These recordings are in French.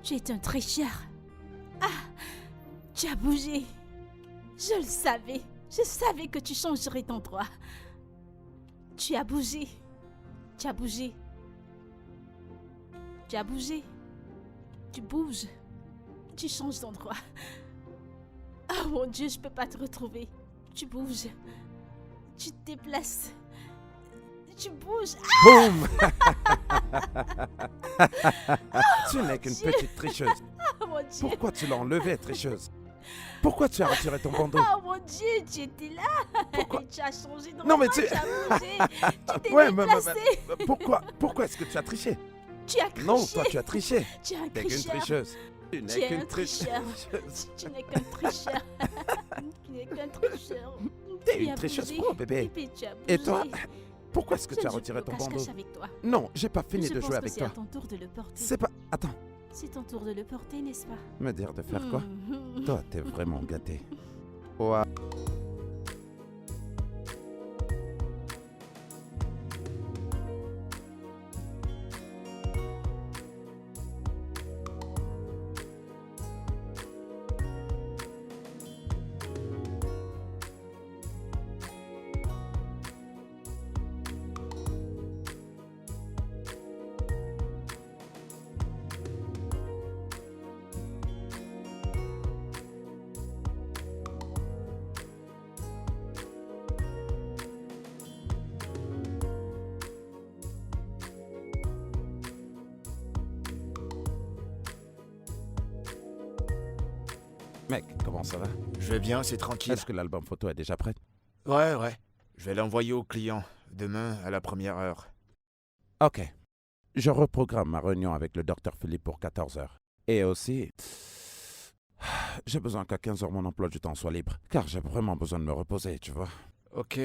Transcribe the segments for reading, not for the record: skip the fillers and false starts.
Tu es un tricheur. Ah, tu as bougé. Je le savais. Je savais que tu changerais d'endroit. Tu as bougé. Tu as bougé. Tu as bougé. Tu bouges. Tu changes d'endroit. Oh mon Dieu, je peux pas te retrouver. Tu bouges. Tu te déplaces. Tu bouges. Boum. Tu n'es qu'une petite tricheuse. Oh mon Dieu. Pourquoi tu l'as enlevée, tricheuse? Pourquoi tu as retiré ton bandeau? Oh mon Dieu, tu étais là. Pourquoi? Tu as changé d'endroit. Non, mais tu... Tu as bougé. Tu t'es Ouais, déplacé. Pourquoi est-ce que tu as triché? Tu as triché. Non, toi tu as triché. Tu es un Tu n'es qu'une tricheur. tricheuse. Tu Tu n'es es qu'une un tricheur. tricheuse. Tu n'es qu'un tricheur. Tu n'es qu'un tricheur. T'es Tu une as tricheuse bougé. pro, bébé. Bébé, tu as bougé. Et toi, pourquoi est-ce que Je tu as ne joue retiré plus ton au bandeau? cache-cache avec toi. Non, j'ai pas fini Je de pense jouer que avec c'est à toi. ton tour de le porter. C'est pas... Attends, C'est ton tour de le porter, n'est-ce pas? me dire de faire quoi? Mhm. Toi, t'es vraiment gâté. Ouais. Mec, comment ça va? Je vais bien, c'est tranquille. Est-ce que l'album photo est déjà prêt? Ouais. Je vais l'envoyer au client demain à la première heure. Ok. Je reprogramme ma réunion avec le docteur Philippe pour 14h. Et aussi... J'ai besoin qu'à 15h mon emploi du temps soit libre. Car j'ai vraiment besoin de me reposer, tu vois. Ok,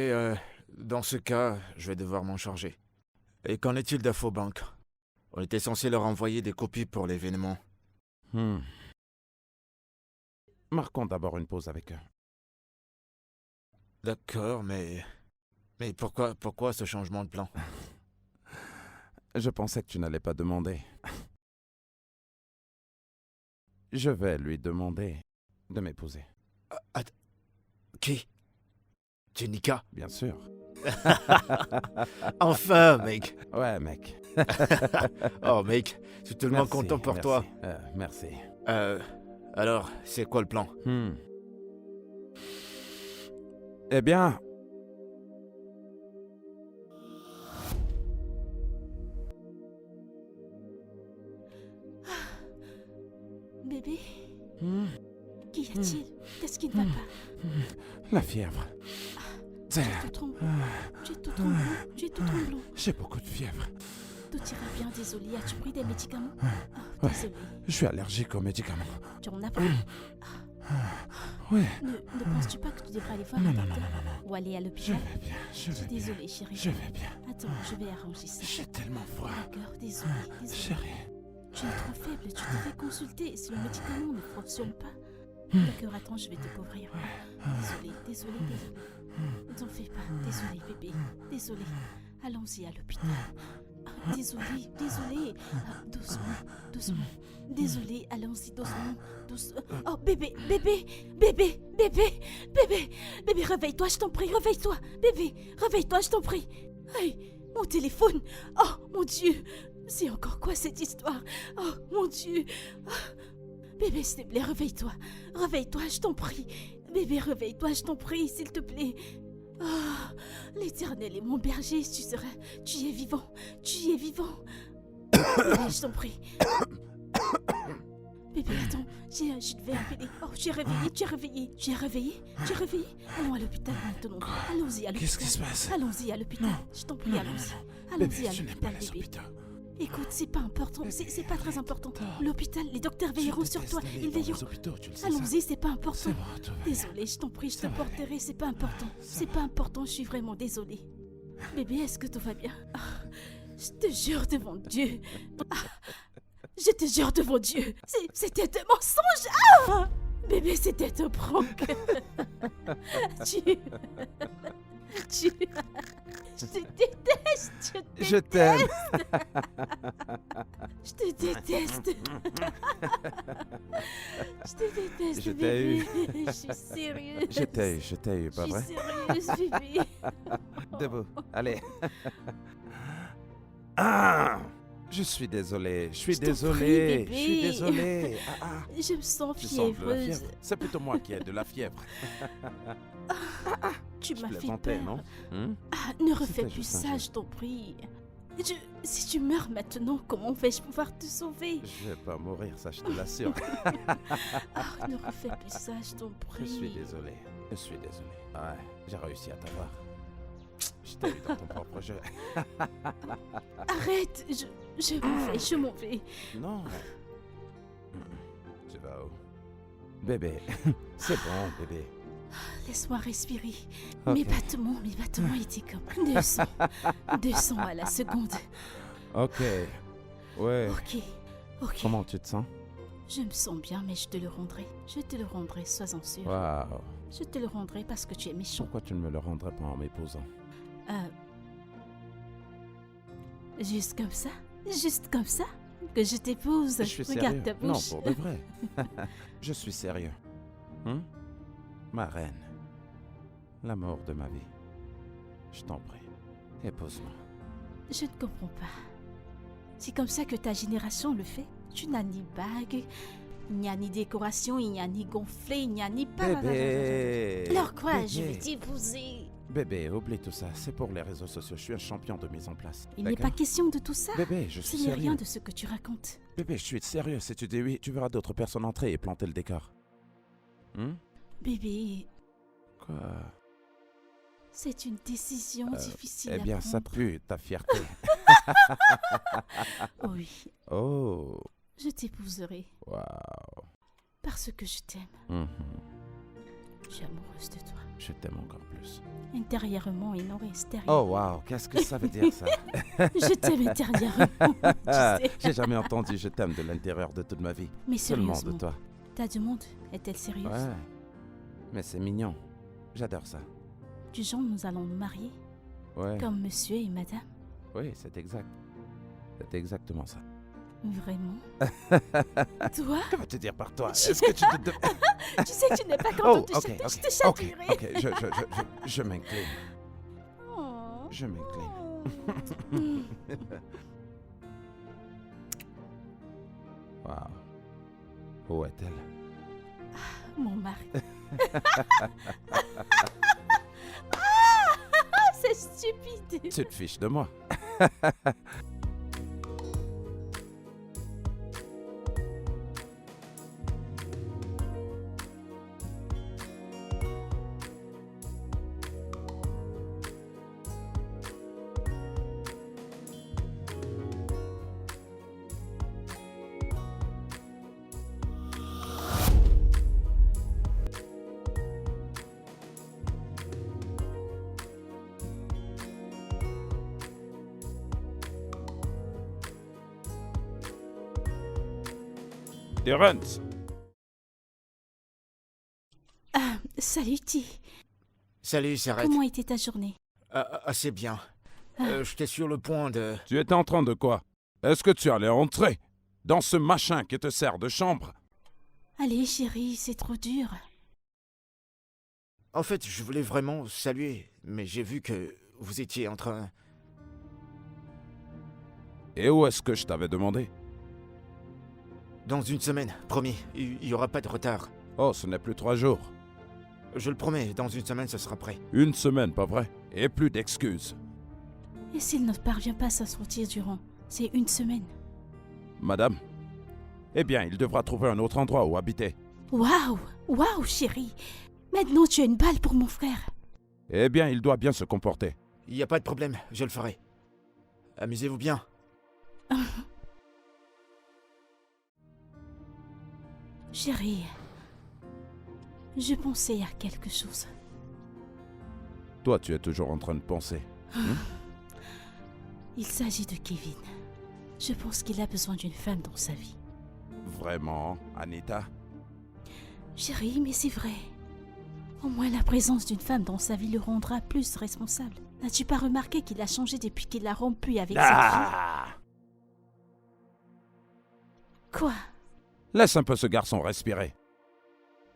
dans ce cas, je vais devoir m'en charger. Et qu'en est-il d'Infobank? On était censé leur envoyer des copies pour l'événement. Marquons d'abord une pause avec eux. D'accord, mais pourquoi ce changement de plan? Je pensais que tu n'allais pas demander. Je vais lui demander de m'épouser. Qui? Jenica? Bien sûr. Enfin, mec. Ouais, mec. Oh, mec, je suis tellement Merci, content pour merci. toi. Merci. Alors, c'est quoi le plan? Eh bien... Bébé, qu'y a-t-il? Qu'est-ce qui ne va pas? La fièvre. Tu es tout tremblant. Tu es tout tremblant. Tu es tout tremblant. J'ai beaucoup de fièvre. Tout ira bien, désolé. As-tu pris des médicaments? Ouais. Désolé. Je suis allergique aux médicaments. Tu en as pris? Ouais. Ne penses-tu pas que tu devrais aller voir Non, un non, docteur? non. Ou aller à Je l'hôpital? vais bien, je Je vais suis bien. désolée, chérie. Je vais bien. Attends, je vais arranger ça. J'ai tellement froid. D'accord, désolée. Chérie. Tu es trop faible, tu devrais consulter si le médicament ne fonctionne pas. D'accord, attends, je vais te couvrir. Désolée. Ne t'en fais pas. Désolée, bébé. Désolée. Allons-y à l'hôpital. Désolée. Doucement. Désolée, allons-y doucement. Oh, bébé, réveille-toi, je t'en prie, réveille-toi. Bébé, réveille-toi, je t'en prie. Hey, mon téléphone. Oh, mon Dieu. C'est encore quoi cette histoire? Oh, mon Dieu. Bébé, s'il te plaît, réveille-toi. Réveille-toi, je t'en prie. Bébé, réveille-toi, je t'en prie, s'il te plaît. Oh, l'Éternel est mon berger, tu es vivant. Bébé, je t'en prie. Bébé, attends, je devais appeler. Oh, tu es réveillé. Allons à l'hôpital maintenant. Allons-y à l'hôpital. Qu'est-ce qui se passe? Allons-y à l'hôpital. Je t'en prie, allons-y. Bébé, Allons-y à je n'aime pas l'hôpital, les bébé. hôpitaux. Écoute, c'est pas important, c'est pas très important. L'hôpital, les docteurs veilleront sur toi, ils veilleront. Allons-y, c'est pas important. C'est bon, tout va bien. Désolée, je t'en prie, je te Ça va porterai, c'est pas important. C'est pas important, je suis vraiment désolée. Bébé, est-ce que tout va bien? Je te jure devant Dieu. Je te jure devant Dieu. C'était un mensonge. Bébé, c'était un prank. Je te déteste. Je t'aime. Je te déteste. Je te déteste, Je t'ai bébé. eu. Je suis sérieuse. Je t'ai eu, pas Je vrai? suis sérieuse, bébé. Debout, allez. Ah! Je suis désolé, je suis Je t'en prie, désolé, je bébé. suis désolé. Je me sens Tu sens de la fiévreuse. fièvre? C'est plutôt moi qui ai de la fièvre. Tu Je m'as fait plaisantais, peur. non? Hein? Ah, ne refais C'était plus juste un ça, jeu. je t'en prie. Si tu meurs maintenant, comment vais-je pouvoir te sauver? Je vais pas mourir, ça je te l'assure. Ah, ne refais plus ça, je t'en prie. Je suis désolé, je suis désolé. Ouais, j'ai réussi à t'avoir. Je t'ai eu dans ton propre jeu. Arrête, je m'en vais. Non. Tu vas où? Bébé, c'est bon, bébé. Laisse-moi respirer. Ok. Mes battements étaient comme 200 à la seconde. Ok. Ouais. Ok. Comment tu te sens? Je me sens bien, mais je te le rendrai. Je te le rendrai, sois-en sûr. Waouh. Je te le rendrai parce que tu es méchant. Pourquoi tu ne me le rendrais pas en m'épousant? Juste comme ça? Juste comme ça? Que je t'épouse? Je suis Regarde sérieux. ta Non, bouche. pour de vrai. Je suis sérieux. Ma reine. L'amour de ma vie. Je t'en prie. Épouse-moi. Je ne comprends pas. C'est comme ça que ta génération le fait? Tu n'as ni bague, il n'y a ni décoration, il n'y a ni gonflé, il n'y a ni pas. Bébé. Alors quoi? Je Bébé. vais t'épouser. Bébé, oublie tout ça. C'est pour les réseaux sociaux. Je suis un champion de mise en place. Il n'est D'accord? pas question de tout ça. Bébé, je Ce suis n'est sérieux. rien de ce que tu racontes. Bébé, je suis sérieux. Si tu dis oui, tu verras d'autres personnes entrer et planter le décor. Bébé, Quoi? c'est une décision difficile Eh bien, à ça prendre. pue, ta fierté. Oh oui, Oh, je t'épouserai waouh. parce que je t'aime. Mhm. Je suis amoureuse de toi. Je t'aime encore plus. Intérieurement et non extérieurement. Oh, waouh, qu'est-ce que ça veut dire, ça? Je t'aime intérieurement. Ah, Tu sais. j'ai jamais entendu je t'aime de l'intérieur de toute ma vie. Mais Seulement sérieusement, de toi. ta demande est-elle sérieuse? Ouais. Mais c'est mignon. J'adore ça. Du genre, nous allons nous marier Ouais. comme monsieur et madame? Oui, c'est exact. C'est exactement ça. Vraiment? Toi? Que vas-tu dire par toi? Je- Est-ce que tu te... Tu sais que tu n'es pas Oh, content ok, de ok. je te Ok, châtierai. ok, je m'incline. Oh. Je m'incline. Waouh. Où est-elle? Mon mari. Ah, c'est stupide. Tu te fiches de moi. Terrence. Salut T. Salut, Sarette. Comment était ta journée? Assez bien. J'étais sur le point de... Tu étais en train de quoi? Est-ce que tu allais entrer dans ce machin qui te sert de chambre? Allez chérie, c'est trop dur. En fait, je voulais vraiment saluer, mais j'ai vu que vous étiez en train... Et où est-ce que je t'avais demandé? Dans une semaine, promis, il n'y aura pas de retard. Oh, ce n'est plus 3 jours. Je le promets, dans une semaine, ce sera prêt. Une semaine, pas vrai? Et plus d'excuses. Et s'il ne parvient pas à s'en sortir durant ces 1 semaine? Madame? Eh bien, il devra trouver un autre endroit où habiter. Waouh! Waouh, chérie! Maintenant, tu as une balle pour mon frère. Eh bien, il doit bien se comporter. Il n'y a pas de problème, je le ferai. Amusez-vous bien. Chérie, je pensais à quelque chose. Toi, tu es toujours en train de penser. Il s'agit de Kevin. Je pense qu'il a besoin d'une femme dans sa vie. Vraiment, Anita? Chérie, mais c'est vrai. Au moins la présence d'une femme dans sa vie le rendra plus responsable. N'as-tu pas remarqué qu'il a changé depuis qu'il a rompu avec cette fille? Ah! Quoi? Laisse un peu ce garçon respirer.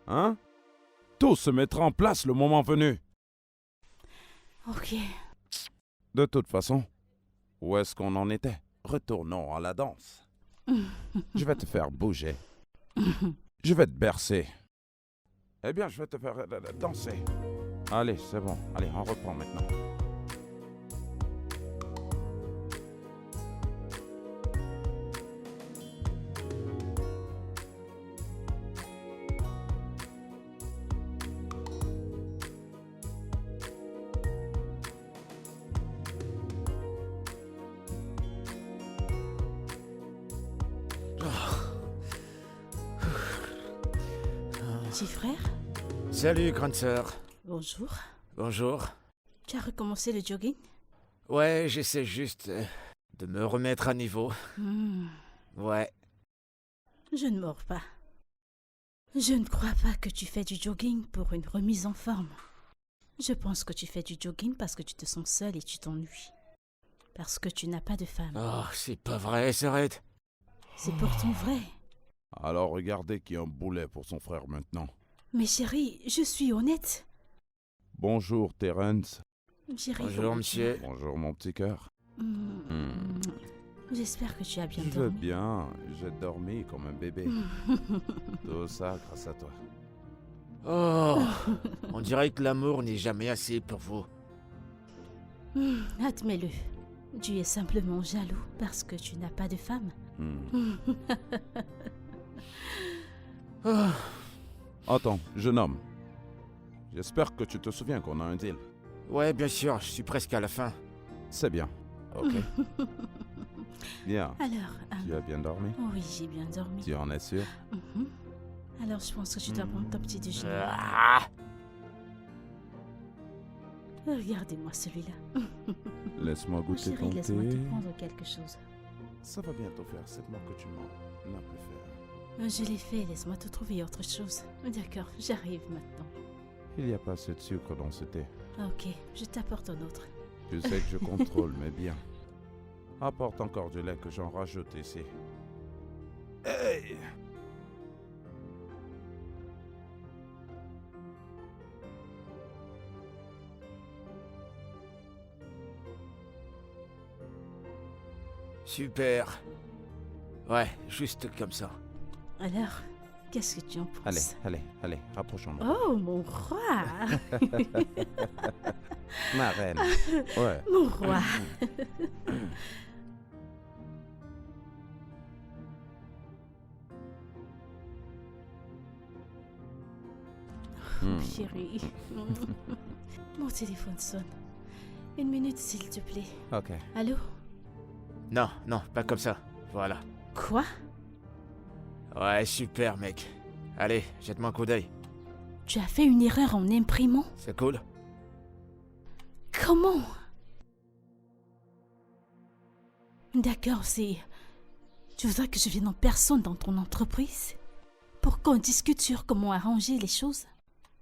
Hein? Tout se mettra en place le moment venu. Ok. De toute façon, où est-ce qu'on en était? Retournons à la danse. Je vais te faire bouger. Je vais te bercer. Eh bien, je vais te faire danser. Allez, c'est bon. Allez, on reprend maintenant. Petit frère? Salut, grande sœur. Bonjour. Bonjour. Tu as recommencé le jogging? Ouais, j'essaie juste de me remettre à niveau. Ouais. Je ne mords pas. Je ne crois pas que tu fais du jogging pour une remise en forme. Je pense que tu fais du jogging parce que tu te sens seul et tu t'ennuies. Parce que tu n'as pas de femme. Oh, c'est pas vrai, s'arrête. C'est pourtant vrai. Alors regardez qui a un boulet pour son frère maintenant. Mais chérie, je suis honnête. Bonjour, Terence. Chérie, Bonjour, monsieur. Bonjour, mon petit cœur. J'espère que tu as bien Je vais dormi. bien. J'ai dormi comme un bébé. Tout ça grâce à toi. Oh, on dirait que l'amour n'est jamais assez pour vous. Admets-le. Tu es simplement jaloux parce que tu n'as pas de femme. Oh, Attends, jeune homme. J'espère que tu te souviens qu'on a un deal. ouais, bien sûr, je suis presque à la fin. C'est bien. Ok. Bien. Alors, Tu as bien dormi? oui, j'ai bien dormi. Tu en es sûr? Alors, je pense que tu dois prendre ton petit déjeuner. Ah, Regardez-moi celui-là. Laisse-moi goûter Chérie, ton laisse-moi thé. te prendre quelque chose. Ça va bientôt faire 7 mois que tu m'en as plus fait. Je l'ai fait, laisse-moi te trouver autre chose. D'accord, j'arrive maintenant. Il n'y a pas assez de sucre dans ce thé. Ok, je t'apporte un autre. Tu sais que je contrôle, mais bien. Apporte encore du lait que j'en rajoute ici. Hey! super. Ouais, juste comme ça. Alors, qu'est-ce que tu en penses? Allez, rapprochons-nous. Oh, mon roi! Ma reine. Ouais. Mon roi! Chérie. Mon téléphone sonne. 1 minute, s'il te plaît. Ok. Allô? Non, non, pas comme ça. Voilà. Quoi? Ouais, super, mec. Allez, jette-moi un coup d'œil. Tu as fait une erreur en imprimant? C'est cool? Comment? D'accord, c'est... Tu voudrais que je vienne en personne dans ton entreprise? Pour qu'on discute sur comment arranger les choses?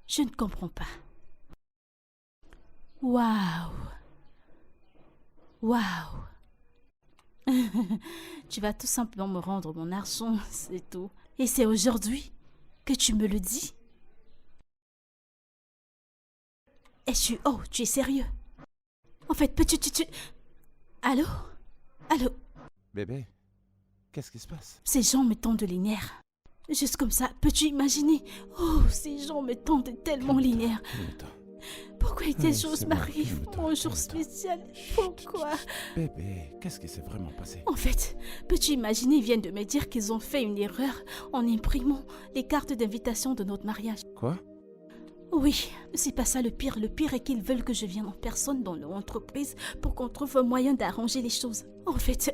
Je ne comprends pas. Waouh! Waouh! Tu vas tout simplement me rendre mon argent, c'est tout. Et c'est aujourd'hui que tu me le dis? Et oh, tu es sérieux? En fait, peux-tu... Allô? Allô? Bébé, qu'est-ce qui se passe? Ces gens me tendent les nerfs. Juste comme ça, peux-tu imaginer? Oh, ces gens me tendent tellement les nerfs. Calme-toi. Pourquoi des choses c'est bon, m'arrivent? calme-toi, Mon jour calme-toi. spécial. Chut, Pourquoi? chut, chut. Bébé, qu'est-ce qui s'est vraiment passé? En fait, peux-tu imaginer, ils viennent de me dire qu'ils ont fait une erreur en imprimant les cartes d'invitation de notre mariage. Quoi? Oui, c'est pas ça le pire. Le pire est qu'ils veulent que je vienne en personne dans leur entreprise pour qu'on trouve un moyen d'arranger les choses. En fait,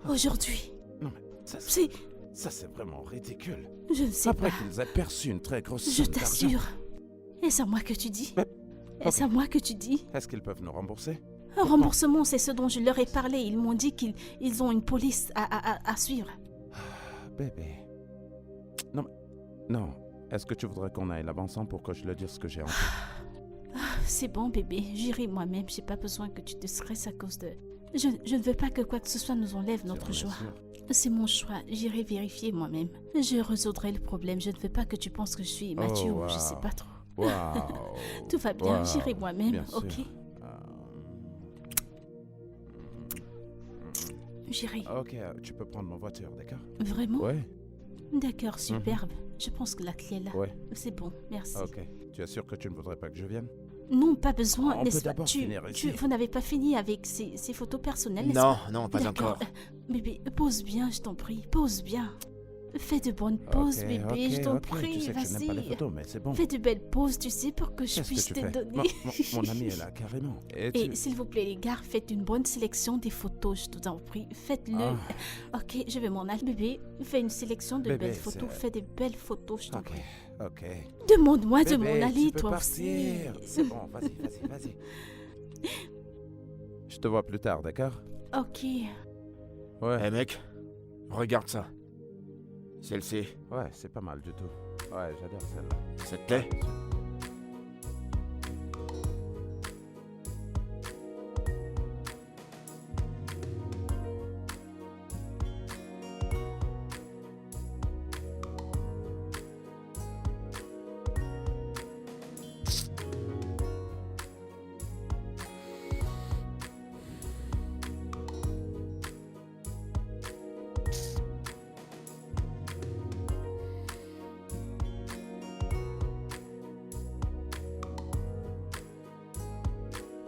aujourd'hui, Non mais, ça c'est vraiment ridicule. je ne sais Après pas. qu'ils aient perçu une très grosse Je somme d'argent. t'assure. Est-ce à moi que tu dis? Mais- Est-ce à moi que tu dis? Est-ce qu'ils peuvent nous rembourser? Un remboursement, c'est ce dont je leur ai parlé. Ils m'ont dit qu'ils ont une police à suivre. Bébé. Non mais... Non. Est-ce que tu voudrais qu'on aille là-bas ensemble pour que je leur dise ce que j'ai en tête? C'est bon, bébé. J'irai moi-même. J'ai pas besoin que tu te stresses à cause de... Je ne veux pas que quoi que ce soit nous enlève notre Bien joie. sûr. C'est mon choix, j'irai vérifier moi-même. Je résoudrai le problème, je ne veux pas que tu penses que je suis immature ou je sais pas trop. Waouh. Tout va bien, Wow. j'irai moi-même, Bien sûr. ok? J'irai. Ok, tu peux prendre ma voiture, d'accord? Vraiment? Ouais, D'accord, superbe. Je pense que la clé est là. ouais. C'est bon, merci. Ok. Tu es sûr que tu ne voudrais pas que je vienne? Non, pas besoin, On n'est-ce peut pas? d'abord finir ici. Vous n'avez pas fini avec ces photos personnelles, n'est-ce Non, pas? non, pas D'accord. encore. Bébé, pose bien, je t'en prie, pose bien. Fais de bonnes poses, Ok, bébé, ok, je t'en ok. prie, Tu sais que je n'aime pas les vas-y. photos, mais c'est bon. Fais de belles poses, tu sais, pour que je Qu'est-ce puisse que tu te fais? donner. Mon ami est là, carrément. Et tu... Et s'il vous plaît, les gars, faites une bonne sélection des photos, je t'en prie. Faites-le. Ah. Ok, je vais m'en aller. Bébé, fais une sélection de Bébé, belles photos. c'est- Fais des belles photos, je t'en Ok, prie. ok. Demande-moi de m'en Bébé, aller, tu peux toi partir. aussi. C'est bon, vas-y, vas-y, vas-y. Je te vois plus tard, d'accord? Ok. Ouais. Eh mec, regarde ça. Celle-ci, Ouais, c'est pas mal du tout. Ouais, j'adore celle-là. ça te plaît?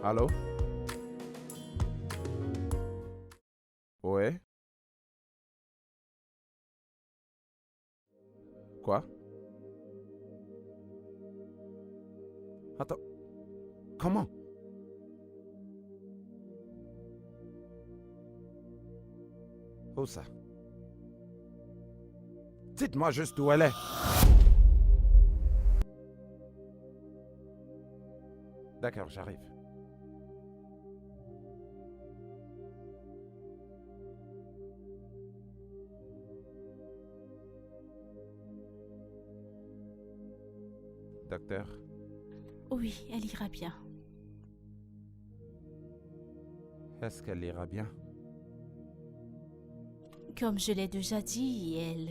Allô? Ouais? Quoi? Attends. Comment? Où ça? Dites-moi juste où elle est. D'accord, j'arrive. Docteur, Oui, elle ira bien. est-ce qu'elle ira bien? Comme je l'ai déjà dit, elle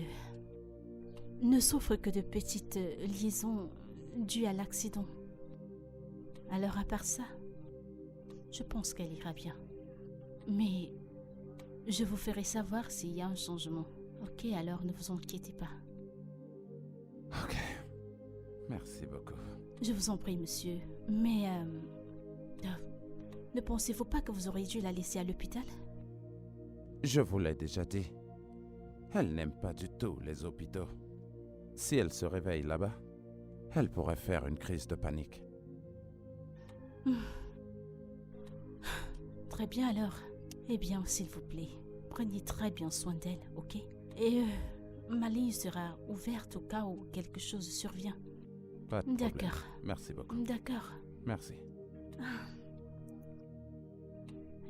ne souffre que de petites liaisons dues à l'accident. Alors à part ça, je pense qu'elle ira bien. Mais je vous ferai savoir s'il y a un changement. Ok, alors ne vous inquiétez pas. Ok. Merci beaucoup. Je vous en prie, monsieur. Mais ne pensez-vous pas que vous auriez dû la laisser à l'hôpital? Je vous l'ai déjà dit. Elle n'aime pas du tout les hôpitaux. Si elle se réveille là-bas, elle pourrait faire une crise de panique. Très bien alors. Eh bien, s'il vous plaît, prenez très bien soin d'elle, ok? Et ma ligne sera ouverte au cas où quelque chose survient. Pas de problème. D'accord. Merci beaucoup. D'accord. Merci.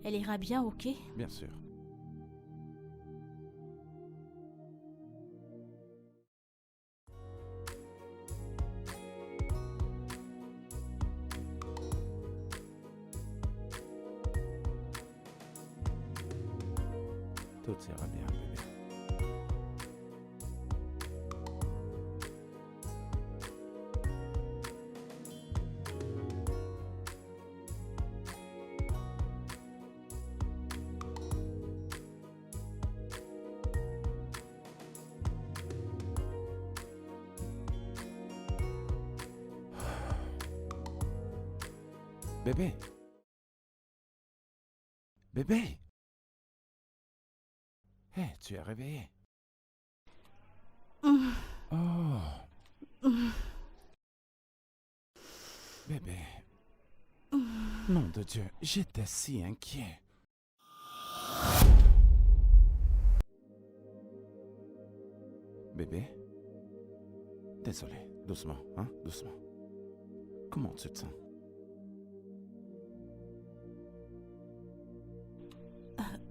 Elle ira bien, ok? Bien sûr. Tout ira bien, bébé. Bébé. Bébé. Hé, tu es réveillé. Oh. Bébé. Nom de Dieu, j'étais si inquiet. Bébé. Désolé, doucement, hein, doucement. Comment tu te sens?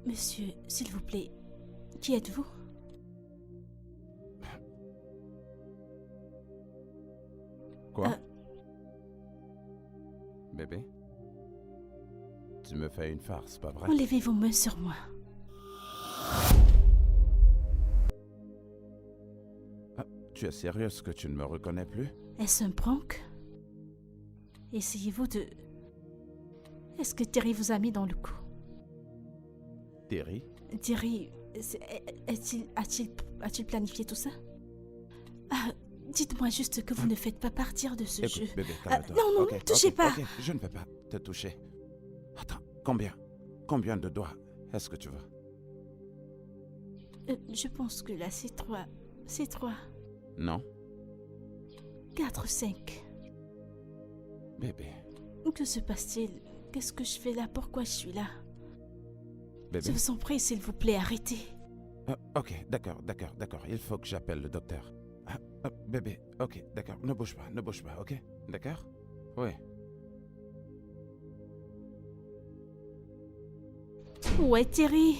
Monsieur, s'il vous plaît, qui êtes-vous? Quoi? Bébé? Tu me fais une farce, pas vrai? Enlevez vos mains sur moi. Tu es sérieuse que tu ne me reconnais plus? Est-ce un prank? Essayez-vous de... Est-ce que Terry vous a mis dans le coup? Terry? Terry, a-t-il planifié tout ça? Ah, dites-moi juste que vous ne faites pas partir de ce jeu. Écoute, bébé, calme-toi. non, Ok, ne me touchez ok, pas. ok, je ne vais pas te toucher. Attends, combien de doigts est-ce que tu veux? Je pense que là, c'est 3. C'est 3. Non? 4, 5. Bébé, Que se passe-t-il? Qu'est-ce que je fais là? Pourquoi je suis là? bébé. Je vous en prie, s'il vous plaît, arrêtez. Ok, d'accord. Il faut que j'appelle le docteur. Bébé, ok, d'accord. Ne bouge pas, ok? D'accord? Oui. Où est Terry?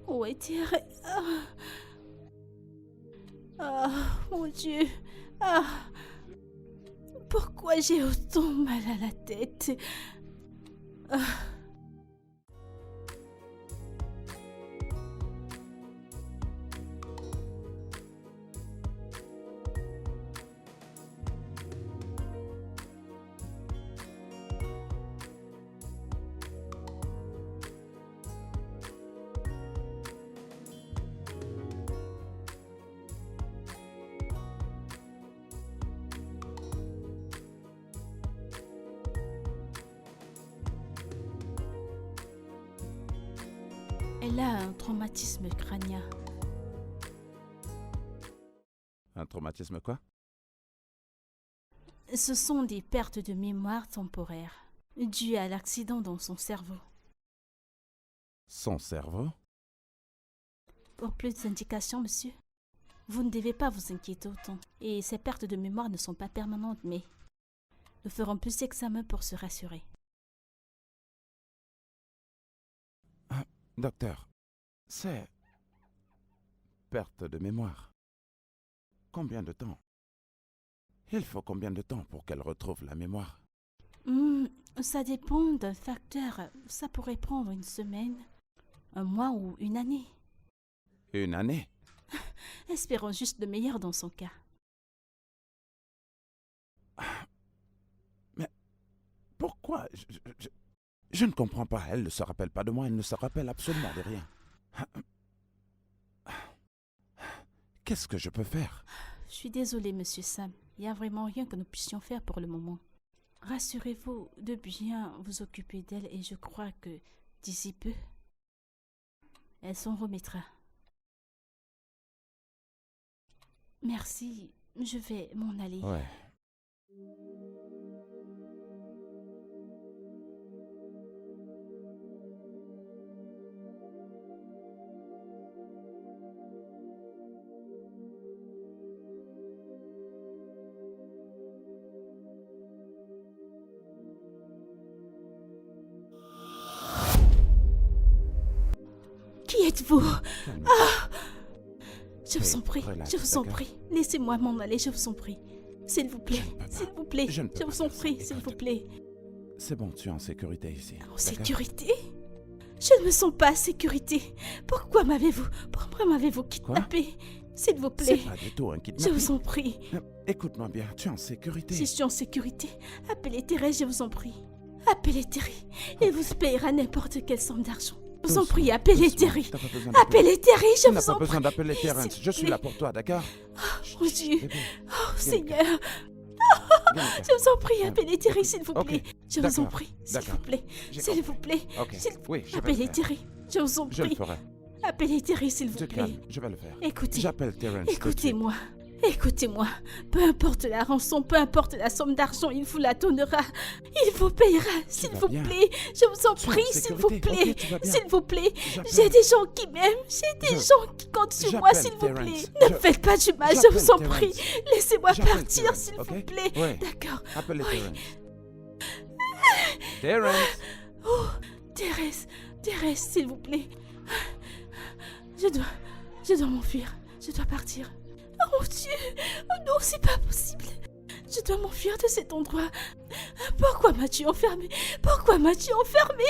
Où est Terry? Mon Dieu. Pourquoi j'ai autant mal à la tête? Elle a un traumatisme crânien. Un traumatisme quoi? Ce sont des pertes de mémoire temporaires dues à l'accident dans son cerveau. Son cerveau? Pour plus d'indications, monsieur, vous ne devez pas vous inquiéter autant. Et ces pertes de mémoire ne sont pas permanentes, mais nous ferons plus d'examens pour se rassurer. Docteur, c'est... perte de mémoire. Combien de temps? Il faut combien de temps pour qu'elle retrouve la mémoire? Ça dépend d'un facteur. Ça pourrait prendre une semaine, un mois ou une année. Une année? Espérons juste le meilleur dans son cas. Mais pourquoi? Je ne comprends pas. Elle ne se rappelle pas de moi. Elle ne se rappelle absolument de rien. Qu'est-ce que je peux faire? Je suis désolée, monsieur Sam. Il n'y a vraiment rien que nous puissions faire pour le moment. Rassurez-vous de bien vous occuper d'elle et je crois que d'ici peu, elle s'en remettra. Merci, je vais m'en aller. Ouais. Qui êtes-vous? Je vous en prie, relax, je vous en d'accord? prie. Laissez-moi m'en aller, je vous en prie. S'il vous plaît, Je ne peux pas. s'il vous plaît. Je ne peux Je pas vous en faire ça. prie, s'il vous Écoute. plaît. C'est bon, tu es en sécurité ici. En d'accord? sécurité? Je ne me sens pas en sécurité. Pourquoi m'avez-vous kidnappé? S'il vous C'est plaît, pas du tout un je kidnapping. vous en prie. Écoute-moi bien, tu es en sécurité. Si je suis en sécurité, appelez Thérèse, je vous en prie. Appelez Terry. Il vous payera n'importe quelle somme d'argent. Je vous en prie, appelez Doucement, Terry. t'as pas besoin d'appeler- Appelez Terry, je Tu n'as vous pas en besoin prie. d'appeler Terrence. S'il Je vous suis là plaît. pour toi, d'accord? Mon Dieu. Bébé, Oh viens, Seigneur. viens, Je vous en prie, appelez Terry, s'il vous Ok, plaît. Je vous en d'accord, prie, s'il d'accord. vous plaît. J'ai S'il vous compris. plaît. Ok, S'il- oui, je vais le Appelez faire. Terry. Je vous en Je le prie. ferai. Appelez Terry, s'il vous Te plaît. calme, je vais le faire. Écoutez. J'appelle Terrence. tout de suite. Écoutez-moi. Écoutez-moi. Peu importe la rançon, peu importe la somme d'argent, il vous la donnera. Il vous payera, s'il vas vous bien. plaît. Je vous en Tu es en prie, s'il vous sécurité. plaît. Ok, tu vas bien. S'il vous plaît. J'appelle- J'ai des gens qui m'aiment. J'ai des Je- gens qui comptent sur moi, j'appelle s'il vous Terrence. plaît. Ne Je- faites pas du mal, je j'appelle vous en Terrence. prie. Laissez-moi J'appelle partir, Terrence, s'il ok? vous plaît. Ouais. D'accord. Appelez Oui. Terrence. Terrence. Oh, Thérèse, s'il vous plaît. Je dois m'enfuir. Je dois partir. Oh mon Dieu. Oh non, c'est pas possible. Je dois m'enfuir de cet endroit. Pourquoi m'as-tu enfermé? Pourquoi m'as-tu enfermé?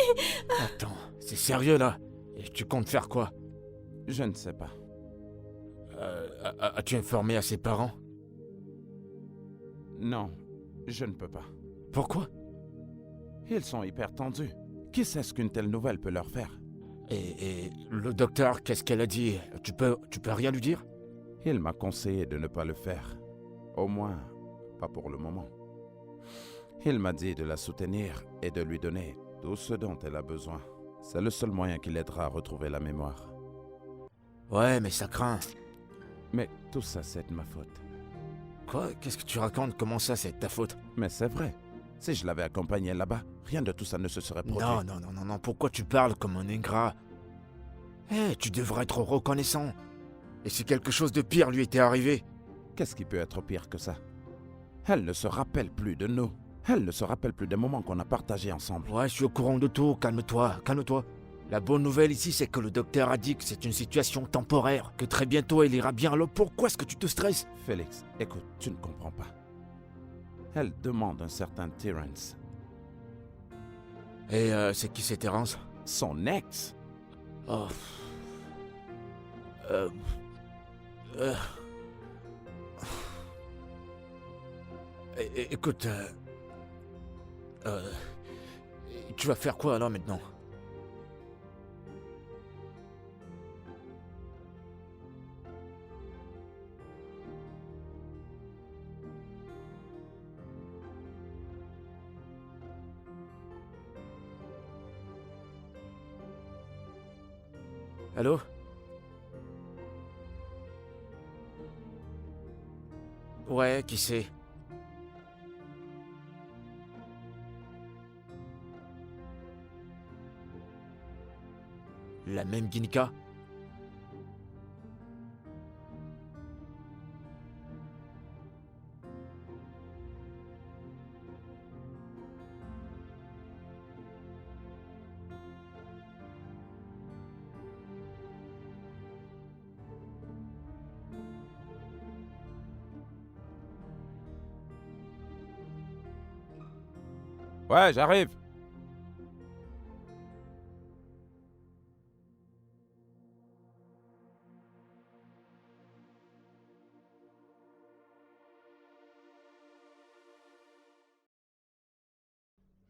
Attends, c'est sérieux là? Et tu comptes faire quoi? Je ne sais pas. As-tu informé à ses parents? Non, je ne peux pas. Pourquoi? Ils sont hyper tendus. Qui sait ce qu'une telle nouvelle peut leur faire? Et le docteur, qu'est-ce qu'elle a dit? Tu peux rien lui dire? Il m'a conseillé de ne pas le faire. Au moins, pas pour le moment. Il m'a dit de la soutenir et de lui donner tout ce dont elle a besoin. C'est le seul moyen qui l'aidera à retrouver la mémoire. Ouais, mais ça craint. Mais tout ça, c'est de ma faute. Quoi? Qu'est-ce que tu racontes? Comment ça, c'est de ta faute? Mais c'est vrai. Si je l'avais accompagnée là-bas, rien de tout ça ne se serait produit. Non, pourquoi tu parles comme un ingrat? Tu devrais être reconnaissant. Et si quelque chose de pire lui était arrivé? Qu'est-ce qui peut être pire que ça? Elle ne se rappelle plus de nous. Elle ne se rappelle plus des moments qu'on a partagés ensemble. Ouais, je suis au courant de tout, calme-toi. La bonne nouvelle ici, c'est que le docteur a dit que c'est une situation temporaire, que très bientôt elle ira bien, alors pourquoi est-ce que tu te stresses? Félix, écoute, tu ne comprends pas. Elle demande un certain Terrence. Et c'est qui c'est Terrence? Son ex? Oh. Écoute, tu vas faire quoi alors maintenant? Allô? Ouais, qui c'est? La même Ginika? Ouais, j'arrive.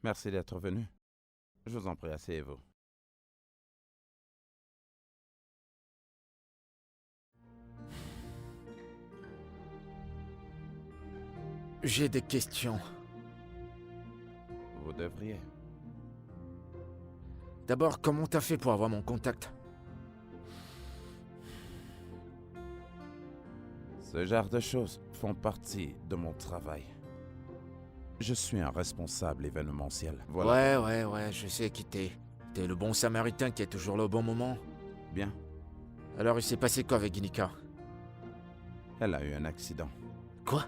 Merci d'être venu. Je vous en prie, asseyez-vous. J'ai des questions. Vous devriez. D'abord, comment t'as fait pour avoir mon contact? Ce genre de choses font partie de mon travail. Je suis un responsable événementiel. Voilà. Ouais, je sais qui t'es. T'es le bon samaritain qui est toujours là au bon moment. Bien. Alors il s'est passé quoi avec Ginika? Elle a eu un accident. Quoi?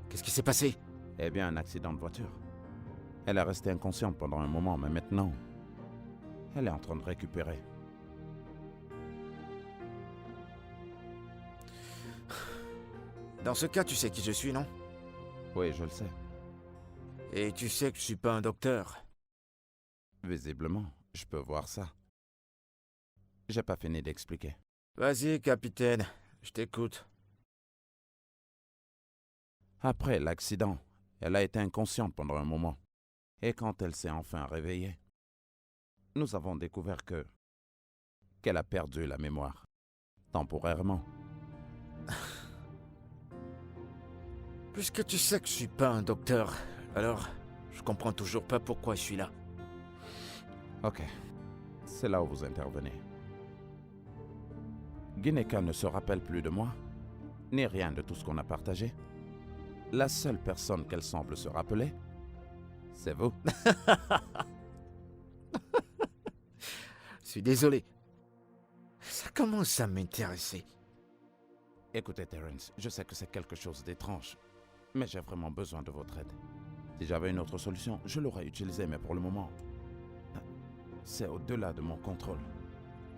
Qu'est-ce qui s'est passé? Eh bien, un accident de voiture. Elle est restée inconsciente pendant un moment, mais maintenant, elle est en train de récupérer. Dans ce cas, tu sais qui je suis, non? Oui, je le sais. Et tu sais que je suis pas un docteur. Visiblement, je peux voir ça. J'ai pas fini d'expliquer. Vas-y, capitaine, je t'écoute. Après l'accident, elle a été inconsciente pendant un moment. Et quand elle s'est enfin réveillée, nous avons découvert qu'elle a perdu la mémoire. Temporairement. Puisque tu sais que je suis pas un docteur, alors je comprends toujours pas pourquoi je suis là. Ok. C'est là où vous intervenez. Ginika ne se rappelle plus de moi, ni rien de tout ce qu'on a partagé. La seule personne qu'elle semble se rappeler, c'est vous. Je suis désolé. Ça commence à m'intéresser. Écoutez, Terrence, je sais que c'est quelque chose d'étrange, mais j'ai vraiment besoin de votre aide. Si j'avais une autre solution, je l'aurais utilisée, mais pour le moment, c'est au-delà de mon contrôle.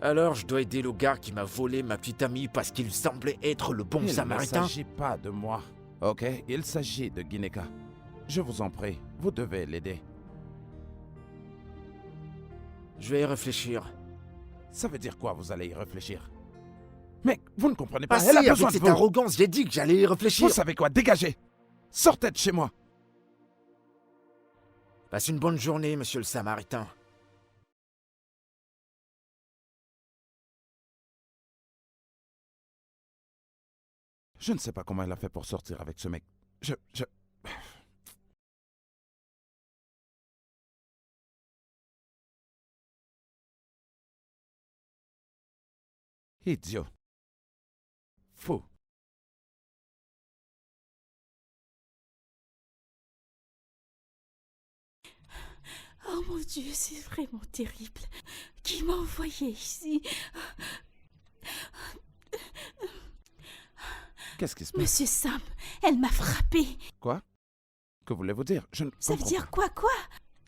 Alors je dois aider le gars qui m'a volé ma petite amie parce qu'il semblait être le bon samaritain? Il ne s'agit pas de moi, ok? Il s'agit de Ginika. Je vous en prie, vous devez l'aider. Je vais y réfléchir. Ça veut dire quoi, vous allez y réfléchir? Mec, vous ne comprenez pas. Passez Elle a avec besoin de cette vous. arrogance, j'ai dit que j'allais y réfléchir. Vous savez quoi? Dégagez. Sortez de chez moi. Passe une bonne journée, monsieur le Samaritain. Je ne sais pas comment elle a fait pour sortir avec ce mec. Je... Idiot. Fou. Oh mon Dieu, c'est vraiment terrible. Qui m'a envoyé ici? Qu'est-ce qui se passe? Monsieur Sam, elle m'a frappé. Quoi? Que voulez-vous dire? Je ne Ça veut comprends dire quoi?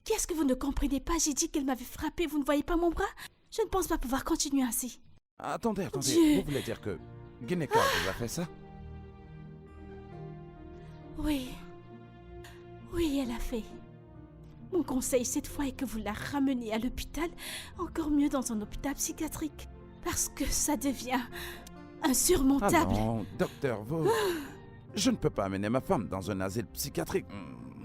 Qu'est-ce que vous ne comprenez pas? J'ai dit qu'elle m'avait frappé, vous ne voyez pas mon bras? Je ne pense pas pouvoir continuer ainsi. pas. Attendez. Dieu. Vous voulez dire que Guineka vous a fait ça? Oui, elle a fait. Mon conseil cette fois est que vous la ramenez à l'hôpital, encore mieux dans un hôpital psychiatrique, parce que ça devient Ah insurmontable. non, docteur, vous... Je ne peux pas amener ma femme dans un asile psychiatrique.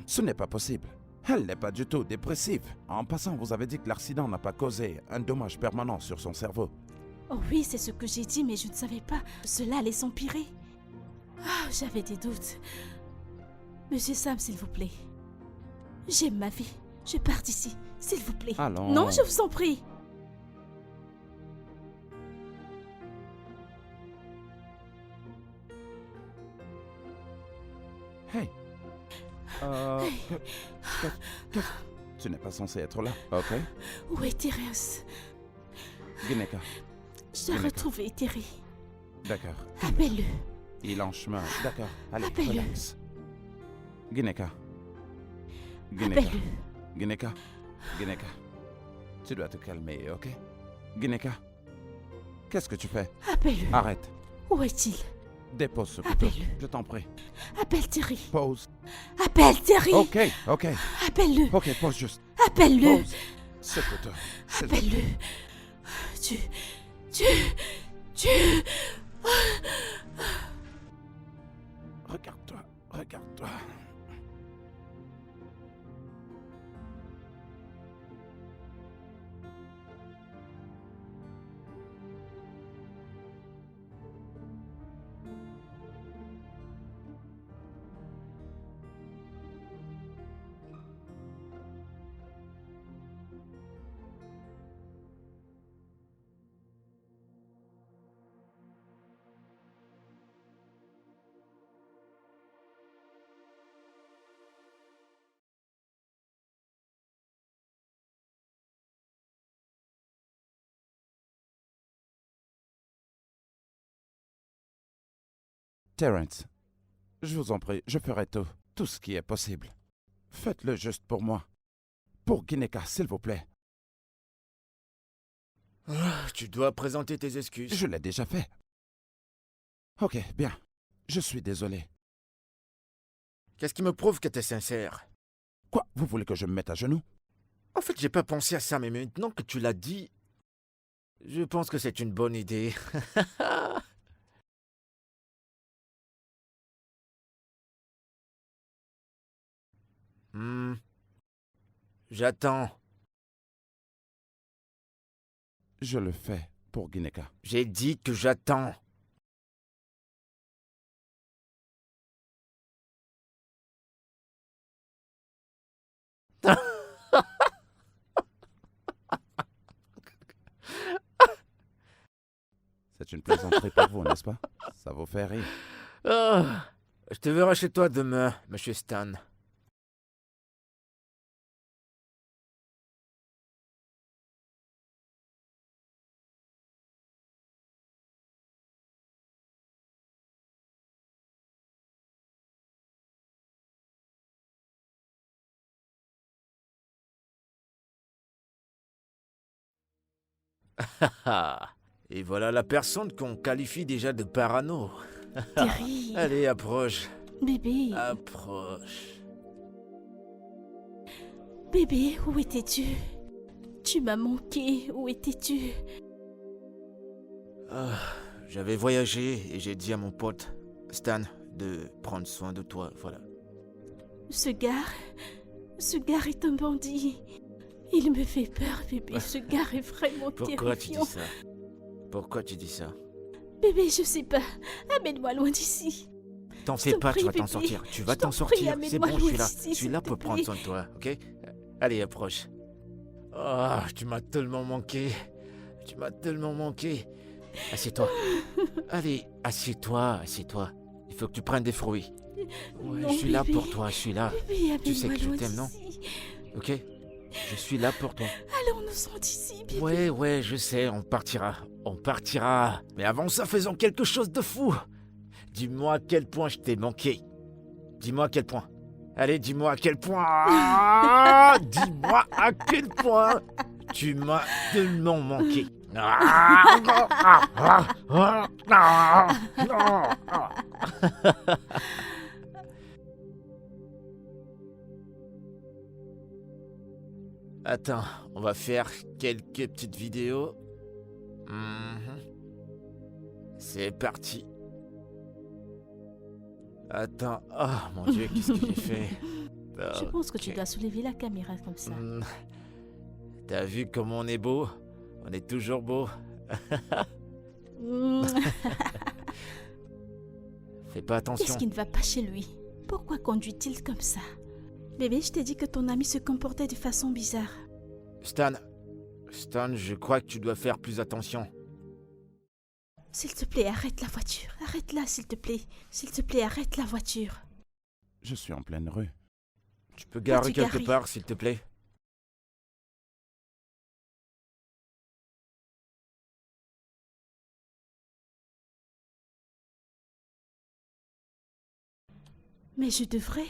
Ce n'est pas possible. Elle n'est pas du tout dépressive. En passant, vous avez dit que l'accident n'a pas causé un dommage permanent sur son cerveau. Oh oui, c'est ce que j'ai dit, mais je ne savais pas que cela allait s'empirer. Ah, j'avais des doutes. Monsieur Sam, s'il vous plaît. J'aime ma vie. Je pars d'ici, s'il vous plaît. Allons. Non, je vous en prie. Hey. Tu n'es pas censé être là, ok? Où est Thérèse? Guineka, Je dois Guineka. retrouver Thierry. d'accord. Appelle-le. Il est en chemin, d'accord. Allez, Appelle-le. relax. Guineka. Appelle-le. Guineka. Tu dois te calmer, ok? Guineka. Qu'est-ce que tu fais? Appelle-le. Arrête. Où est-il? Dépose ce couteau. Appelle-le. Je t'en prie. Appelle Thierry. Pause. Appelle Thierry. Ok. Appelle-le. Ok, pause juste. Appelle-le. Pause. Ce couteau. Appelle-le. Tu... Regarde-toi. Terence, je vous en prie, je ferai tout ce qui est possible. Faites-le juste pour moi. Pour Guineka, s'il vous plaît. Tu dois présenter tes excuses. Je l'ai déjà fait. Ok, bien. Je suis désolé. Qu'est-ce qui me prouve que t'es sincère? Quoi? Vous voulez que je me mette à genoux? En fait, j'ai pas pensé à ça, mais maintenant que tu l'as dit, je pense que c'est une bonne idée. J'attends. Je le fais pour Guineka. J'ai dit que j'attends. C'est une plaisanterie pour vous, n'est-ce pas? Ça vous fait rire. Ah, je te verrai chez toi demain, monsieur Stan. Et voilà la personne qu'on qualifie déjà de parano. Thierry. Allez, approche. Bébé. Approche. Bébé, où étais-tu? Tu m'as manqué. Où étais-tu? j'avais voyagé et j'ai dit à mon pote, Stan, de prendre soin de toi, voilà. Ce gars est un bandit. Il me fait peur, bébé. Ce gars est vraiment Pourquoi tu terrifiant. dis ça? Pourquoi tu dis ça? Bébé, je sais pas. Amène-moi loin d'ici. T'en Je fais t'en pas, prie, tu vas t'en bébé. sortir. Tu vas Je t'en t'en sortir. prie, C'est bon, amène-moi je suis loin là. d'ici, Je suis là s'il te pour prendre plaît. soin de toi, ok? Allez, approche. Ah, tu m'as tellement manqué. Tu m'as tellement manqué. Assieds-toi. Allez, assieds-toi, assieds-toi. Il faut que tu prennes des fruits. Ouais, Non, je suis là bébé. pour toi, je suis là. Bébé, Tu sais que je amène-moi t'aime, loin non? d'ici. Ok? Je suis là pour toi. Allons-nous-en d'ici, bébé. Ouais, je sais, on partira. On partira. Mais avant ça, faisons quelque chose de fou. Dis-moi à quel point je t'ai manqué. Dis-moi à quel point. Allez, dis-moi à quel point. Dis-moi à quel point tu m'as tellement manqué. Attends, on va faire quelques petites vidéos. C'est parti. Attends, oh mon Dieu, qu'est-ce que j'ai fait? Je pense que tu Ok. dois soulever la caméra comme ça. T'as vu comme on est beau? On est toujours beau. Mm. Fais pas attention. Qu'est-ce qui ne va pas chez lui? Pourquoi conduit-il comme ça? Bébé, je t'ai dit que ton ami se comportait de façon bizarre. Stan, je crois que tu dois faire plus attention. S'il te plaît, arrête la voiture. Arrête-la, s'il te plaît. S'il te plaît, arrête la voiture. Je suis en pleine rue. Tu peux garer Peux-tu quelque garer? part, s'il te plaît? Mais je devrais.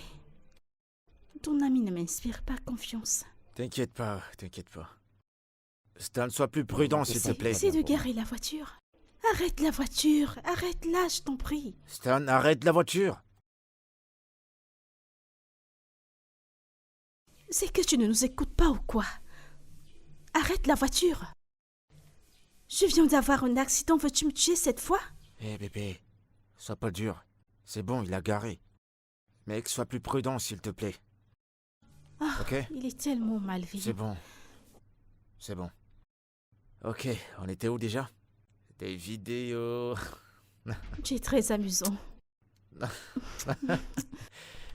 Ton ami ne m'inspire pas confiance. T'inquiète pas, t'inquiète pas. Stan, sois plus prudent, s'il te plaît. Essaie de garer la voiture. Arrête la voiture. Arrête-la, je t'en prie. Stan, arrête la voiture. C'est que tu ne nous écoutes pas ou quoi? Arrête la voiture. Je viens d'avoir un accident. Veux-tu me tuer cette fois? Eh bébé, sois pas dur. C'est bon, il a garé. Mec, sois plus prudent, s'il te plaît. Ah, Ok? il est tellement malveillant. C'est bon. C'est bon. Ok, on était où déjà? Des vidéos. Tu es très amusant.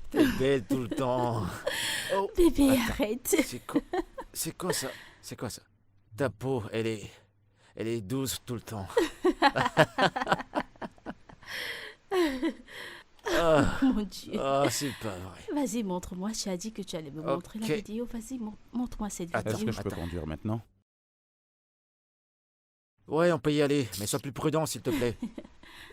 T'es belle tout le temps. Oh, Bébé, attends. arrête. C'est quoi ça? C'est quoi ça? Ta peau, elle est douce tout le temps. Ah, Mon Dieu. c'est pas vrai. Vas-y, montre-moi. Tu as dit que tu allais me montrer la Ok. vidéo. Vas-y, montre-moi cette Attends, Est-ce vidéo. que je peux Attends. conduire maintenant? Ouais, on peut y aller, mais sois plus prudent, s'il te plaît.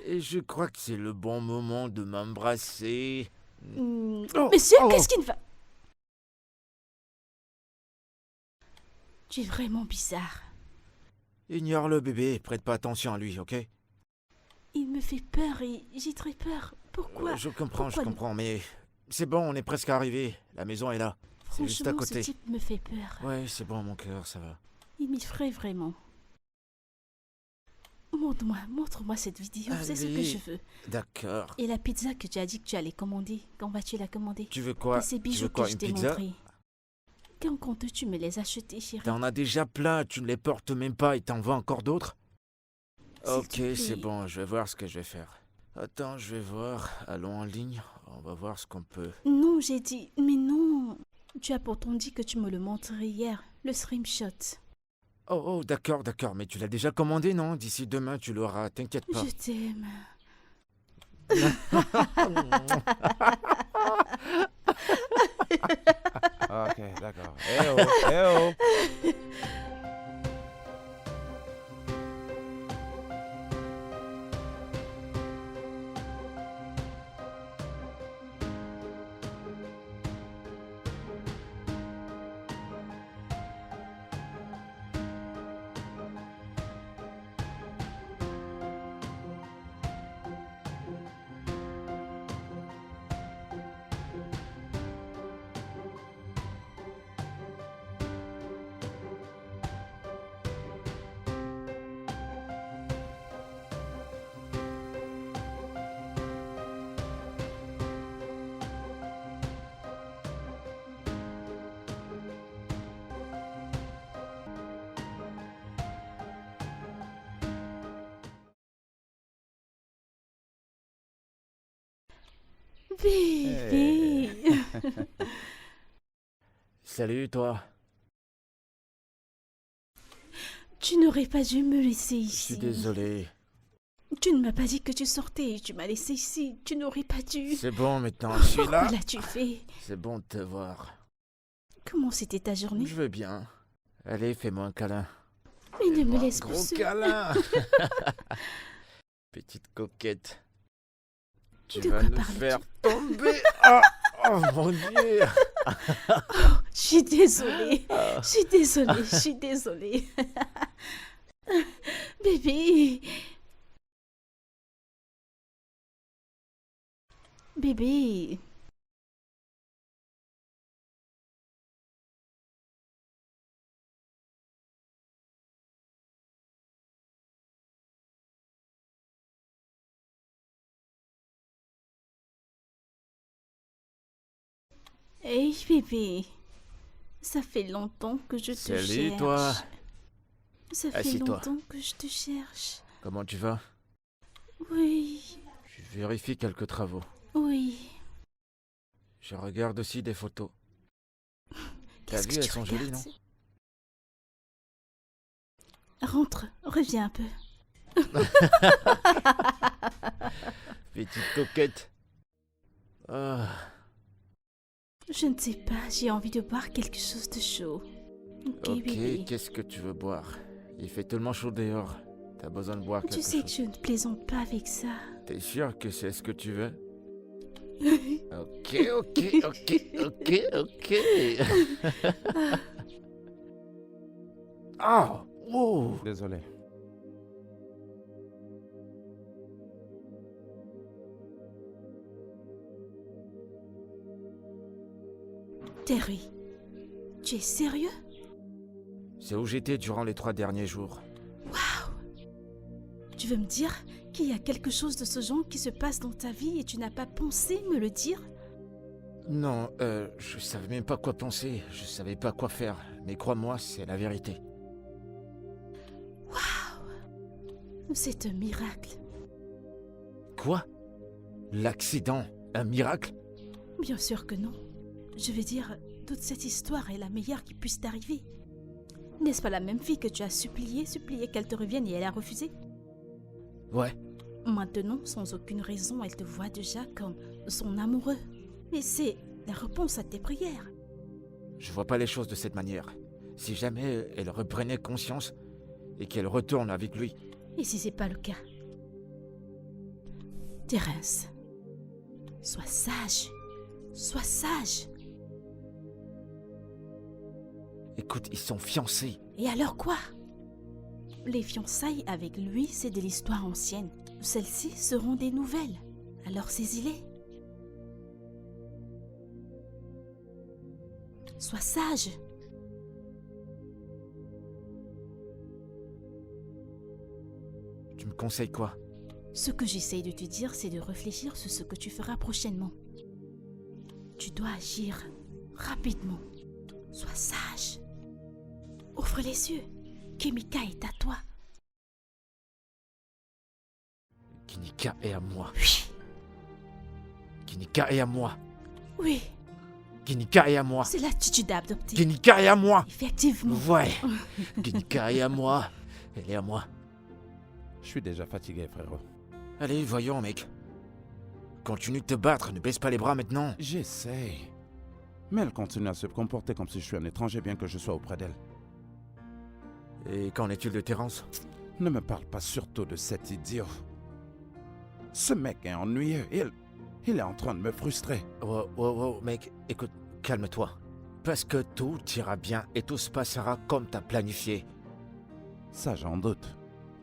Et je crois que c'est le bon moment de m'embrasser. Oh, Monsieur, oh. qu'est-ce qui ne va... Tu es vraiment bizarre. Ignore-le, bébé, prête pas attention à lui, ok? Il me fait peur et j'ai très peur. Pourquoi? Je Pourquoi comprends, mais c'est bon, on est presque arrivé. La maison est là. C'est juste à Franchement, côté. ce type me fait peur. Ouais, c'est bon, mon cœur, ça va. Il m'effraie vraiment. Montre-moi cette vidéo. C'est ce que Allez. je veux. D'accord. Et la pizza que tu as dit que tu allais commander. Quand vas-tu la commander? Tu veux quoi? Et ces Tu bijoux veux quoi, que je une t'ai pizza? montrés. Quand comptes-tu me les acheter, chérie? T'en as déjà plein, tu ne les portes même pas et t'en veux encore d'autres? S'il Ok, te plaît. c'est bon, je vais voir ce que je vais faire. Attends, je vais voir. Allons en ligne. On va voir ce qu'on peut. Non, j'ai dit... Mais non. Tu as pourtant dit que tu me le montrais hier. Le screenshot. Oh, d'accord, mais tu l'as déjà commandé, non? D'ici demain, tu l'auras, t'inquiète pas. Je t'aime. Ok, d'accord. Eh oh, eh oh. Bébé. Salut, toi. Tu n'aurais pas dû me laisser Je ici. suis désolé. Tu ne m'as pas dit que tu sortais. Tu m'as laissé ici. Tu n'aurais pas dû. C'est bon, maintenant, je suis là. Pourquoi l'as-tu fait? C'est bon de te voir. Comment c'était ta journée? Je vais bien. Allez, fais-moi un câlin. Mais ne me Fais-moi un laisse pas gros seule. câlin. Petite coquette. Tu De vas quoi nous parles-tu? faire tomber. Oh, oh mon Dieu. Je suis désolée. Je suis désolée. Je suis désolée. Bébé. Bébé. Hey bébé. Ça fait longtemps que je te Salut, cherche. toi. Ça fait Assis-toi. longtemps que je te cherche. Comment tu vas? Oui. Je vérifie quelques travaux. Oui. Je regarde aussi des photos. T'as Qu'est-ce vu, que elles tu sont jolies, non? regardes? Rentre, reviens un peu. Petite coquette. Ah, Je ne sais pas, j'ai envie de boire quelque chose de chaud. Ok, ok, bébé. qu'est-ce que tu veux boire? Il fait tellement chaud dehors. T'as besoin de boire quelque Tu sais que chose. je ne plaisante pas avec ça. T'es sûr que c'est ce que tu veux? Ok, ok, ok, ok, ok. Ah, wow. Désolé. Terry, tu es sérieux? C'est où j'étais durant les 3 derniers jours. Tu veux me dire qu'il y a quelque chose de ce genre qui se passe dans ta vie et tu n'as pas pensé me le dire? Non, je savais même pas quoi penser, je savais pas quoi faire, mais crois-moi, c'est la vérité. C'est un miracle. Quoi? L'accident? Un miracle? Bien sûr que non. Je veux dire, toute cette histoire est la meilleure qui puisse t'arriver. N'est-ce pas la même fille que tu as supplié qu'elle te revienne et elle a refusé? Ouais, Maintenant, sans aucune raison, elle te voit déjà comme son amoureux. Mais c'est la réponse à tes prières. je vois pas les choses de cette manière. Si jamais elle reprenait conscience et qu'elle retourne avec lui, Et si c'est pas le cas? Terence, sois sage. Sois sage. écoute, ils sont fiancés. Et alors quoi? Les fiançailles avec lui, c'est de l'histoire ancienne. Celles-ci seront des nouvelles. Alors saisis-les. Sois sage. Tu me conseilles quoi? Ce que j'essaye de te dire, c'est de réfléchir sur ce que tu feras prochainement. Tu dois agir rapidement. Sois sage. Ouvre les yeux. Kimika est à toi. Kinika est à moi. Oui, Kinika est à moi. oui, Kinika est à moi. c'est l'attitude à adopter. Kinika est à moi. Effectivement. Ouais. Kinika est à moi. Elle est à moi. Je suis déjà fatigué, frérot. Allez, voyons, mec. Continue de te battre, ne baisse pas les bras maintenant. J'essaye. Mais elle continue à se comporter comme si je suis un étranger bien que je sois auprès d'elle. Et qu'en est-il de Terence? Ne me parle pas surtout de cet idiot. Ce mec est ennuyeux. Il est en train de me frustrer. Wow, mec, écoute, calme-toi. Parce que tout ira bien et tout se passera comme t'as planifié. Ça, j'en doute.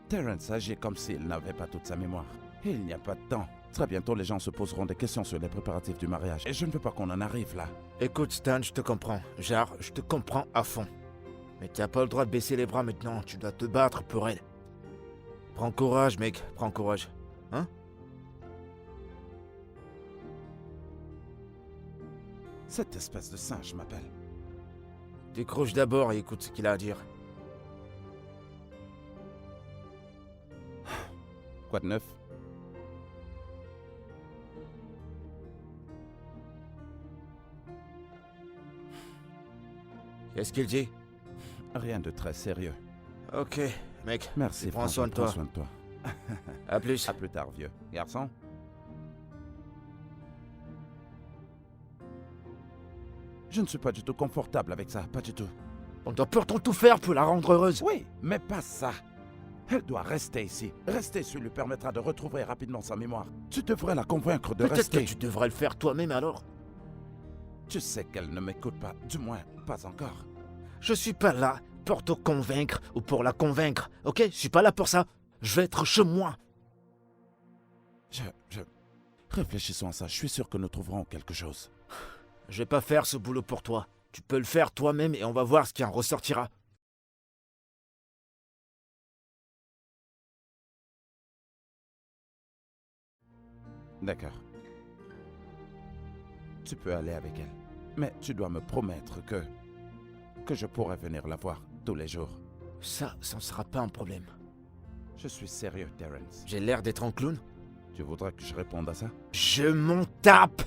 Terence agit comme s'il n'avait pas toute sa mémoire. Et il n'y a pas de temps. Très bientôt, les gens se poseront des questions sur les préparatifs du mariage. Et je ne veux pas qu'on en arrive là. Écoute, Stan, je te comprends. Genre, je te comprends à fond. Mais t'as pas le droit de baisser les bras maintenant. Tu dois te battre pour elle. Prends courage, mec. Prends courage. Hein? Cette espèce de singe m'appelle. Décroche d'abord et écoute ce qu'il a à dire. Quoi de neuf? Qu'est-ce qu'il dit? Rien de très sérieux. Ok, mec. Merci, Prends soin de toi. Prends soin de toi. À plus. À plus tard, vieux. Garçon? Je ne suis pas du tout confortable avec ça, pas du tout. On doit pourtant tout faire pour la rendre heureuse. Oui, mais pas ça. Elle doit rester ici. Rester ici lui permettra de retrouver rapidement sa mémoire. Tu devrais la convaincre de Peut-être rester. que tu devrais le faire toi-même alors. Tu sais qu'elle ne m'écoute pas, du moins, pas encore. Je suis pas là pour te convaincre ou pour la convaincre, ok? Je suis pas là pour ça. Je vais être chez moi. Réfléchissons à ça, je suis sûr que nous trouverons quelque chose. Je vais pas faire ce boulot pour toi. Tu peux le faire toi-même et on va voir ce qui en ressortira. D'accord. Tu peux aller avec elle. Mais tu dois me promettre que je pourrai venir la voir tous les jours. Ça ne sera pas un problème. Je suis sérieux, Terence. J'ai l'air d'être un clown? Tu voudrais que je réponde à ça? Je m'en tape!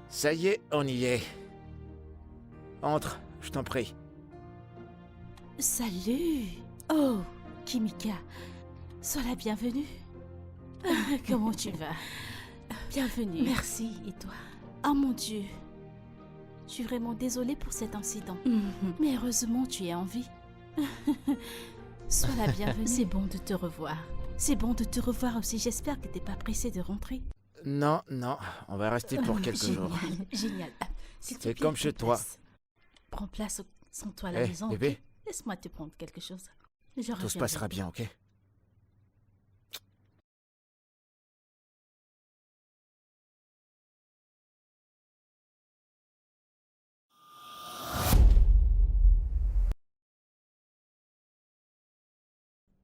Ça y est, on y est. Entre, je t'en prie. Salut. Oh, Kimika. Sois la bienvenue. Comment tu vas? Bienvenue. Merci, et toi? Oh mon Dieu. Je suis vraiment désolée pour cet incident. Mais heureusement, tu es en vie. Sois la bienvenue. C'est bon de te revoir. C'est bon de te revoir aussi. J'espère que t'es pas pressé de rentrer. Non, on va rester pour quelques jours. Génial. S'il te C'est plaît, comme chez prends toi. place. Prends place, sens-toi à la maison. Bébé, ok? Laisse-moi te prendre quelque chose. Je tout se reviendrai. passera bien, ok?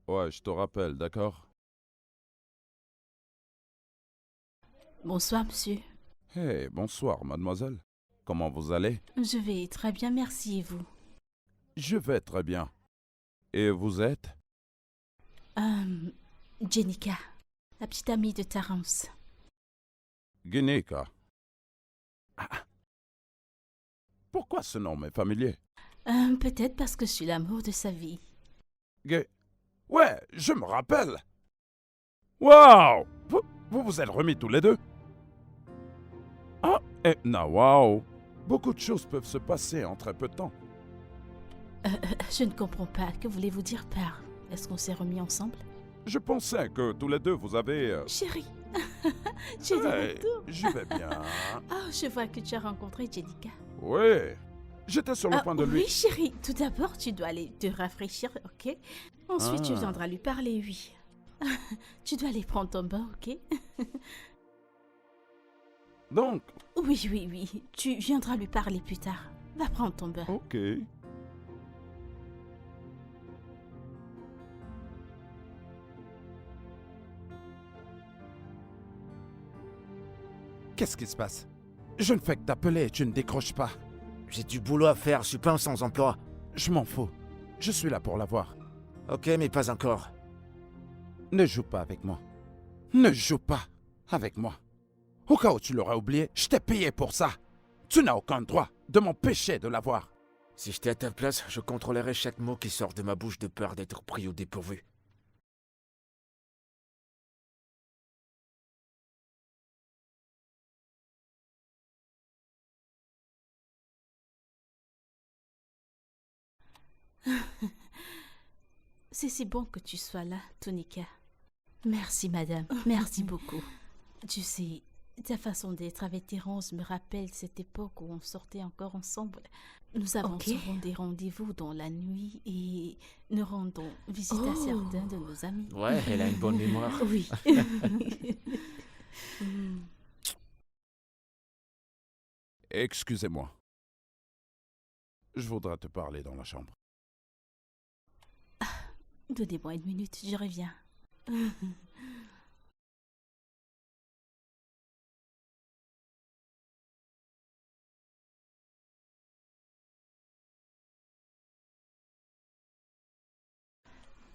Ouais, je te rappelle, d'accord? Bonsoir, monsieur. Hey, bonsoir, mademoiselle. Comment vous allez? Je vais très bien, merci, et vous? Je vais très bien. Et vous êtes? Jenica, la petite amie de Terence. Guinica. Pourquoi ce nom m'est familier? Peut-être parce que je suis l'amour de sa vie. Ouais, je me rappelle. Waouh! Vous vous êtes remis tous les deux? Ah, et waouh! Beaucoup de choses peuvent se passer en très peu de temps. Je ne comprends pas. Que voulez-vous dire par... Est-ce qu'on s'est remis ensemble? Je pensais que tous les deux vous avez... Chérie, tu es de Hey, retour. je vais bien. Oh, je vois que tu as rencontré Jenica. Oui, j'étais sur le point de lui... Oui, chérie. Tout d'abord, tu dois aller te rafraîchir, ok? Ensuite, tu viendras lui parler, oui. Tu dois aller prendre ton bain, ok? Donc... Oui. Tu viendras lui parler plus tard. Va prendre ton bain. Ok. Qu'est-ce qui se passe? Je ne fais que t'appeler et tu ne décroches pas. J'ai du boulot à faire, je suis pas un sans-emploi. Je m'en fous. Je suis là pour la voir. Ok, mais pas encore. Ne joue pas avec moi. Ne joue pas avec moi. Au cas où tu l'aurais oublié, je t'ai payé pour ça. Tu n'as aucun droit de m'empêcher de la voir. Si j'étais à ta place, je contrôlerais chaque mot qui sort de ma bouche de peur d'être pris au dépourvu. C'est si bon que tu sois là, Tonika. Merci, madame. Merci beaucoup. Tu sais, ta façon d'être avec Terence me rappelle cette époque où on sortait encore ensemble. Nous avons souvent des rendez-vous dans la nuit et nous rendons visite à certains de nos amis. Ouais, elle a une bonne mémoire. Oui. Excusez-moi. Je voudrais te parler dans la chambre. Donnez-moi une minute, je reviens.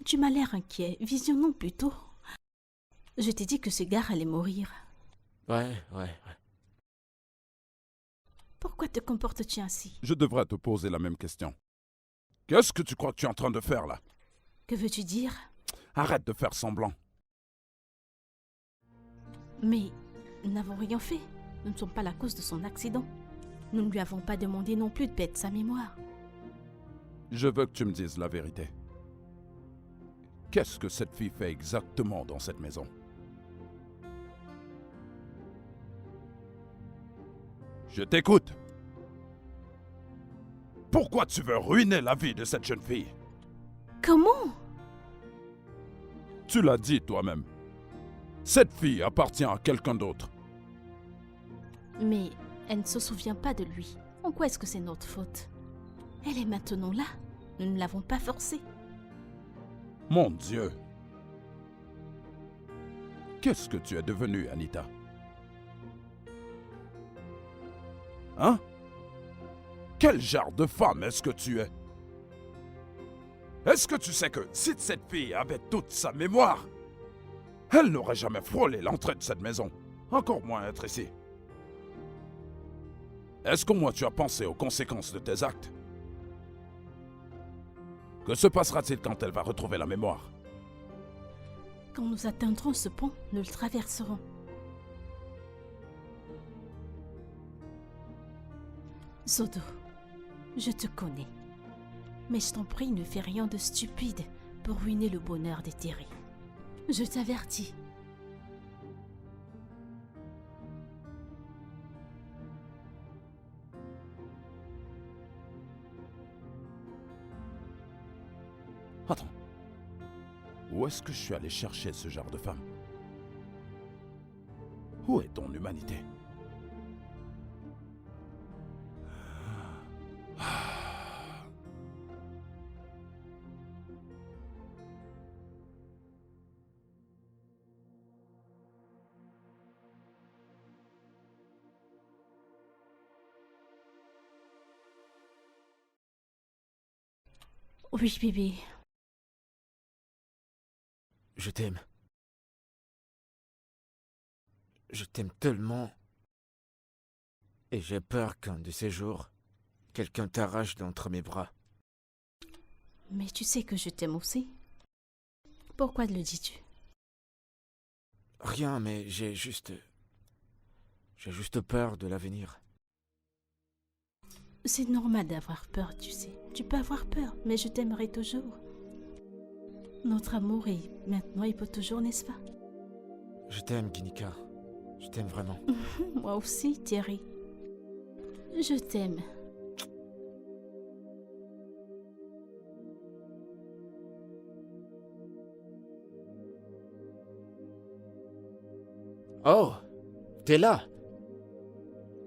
Tu m'as l'air inquiet. Visionnons plutôt. Je t'ai dit que ce gars allait mourir. Ouais. Pourquoi te comportes-tu ainsi? Je devrais te poser la même question. Qu'est-ce que tu crois que tu es en train de faire là? Que veux-tu dire? Arrête de faire semblant. Mais nous n'avons rien fait. Nous ne sommes pas la cause de son accident. Nous ne lui avons pas demandé non plus de perdre sa mémoire. Je veux que tu me dises la vérité. Qu'est-ce que cette fille fait exactement dans cette maison? Je t'écoute. Pourquoi tu veux ruiner la vie de cette jeune fille? Comment? Tu l'as dit toi-même. Cette fille appartient à quelqu'un d'autre. Mais elle ne se souvient pas de lui. En quoi est-ce que c'est notre faute? Elle est maintenant là. Nous ne l'avons pas forcée. Mon Dieu. Qu'est-ce que tu es devenue, Anita? Hein? Quel genre de femme est-ce que tu es? Est-ce que tu sais que si cette fille avait toute sa mémoire, elle n'aurait jamais frôlé l'entrée de cette maison, encore moins être ici? Est-ce qu'au moins tu as pensé aux conséquences de tes actes? Que se passera-t-il quand elle va retrouver la mémoire? Quand nous atteindrons ce pont, nous le traverserons. Zodo, je te connais. Mais je t'en prie, ne fais rien de stupide pour ruiner le bonheur des Terry. Je t'avertis. Attends. Où est-ce que je suis allé chercher ce genre de femme? Où est ton humanité? Oui, bébé. Je t'aime. Je t'aime tellement. Et j'ai peur qu'un de ces jours, quelqu'un t'arrache d'entre mes bras. Mais tu sais que je t'aime aussi. Pourquoi le dis-tu? Rien, mais j'ai juste peur de l'avenir. C'est normal d'avoir peur, tu sais. Tu peux avoir peur, mais je t'aimerai toujours. Notre amour est maintenant et pour toujours, n'est-ce pas? Je t'aime, Ginika. Je t'aime vraiment. Moi aussi, Thierry. Je t'aime. Oh, t'es là.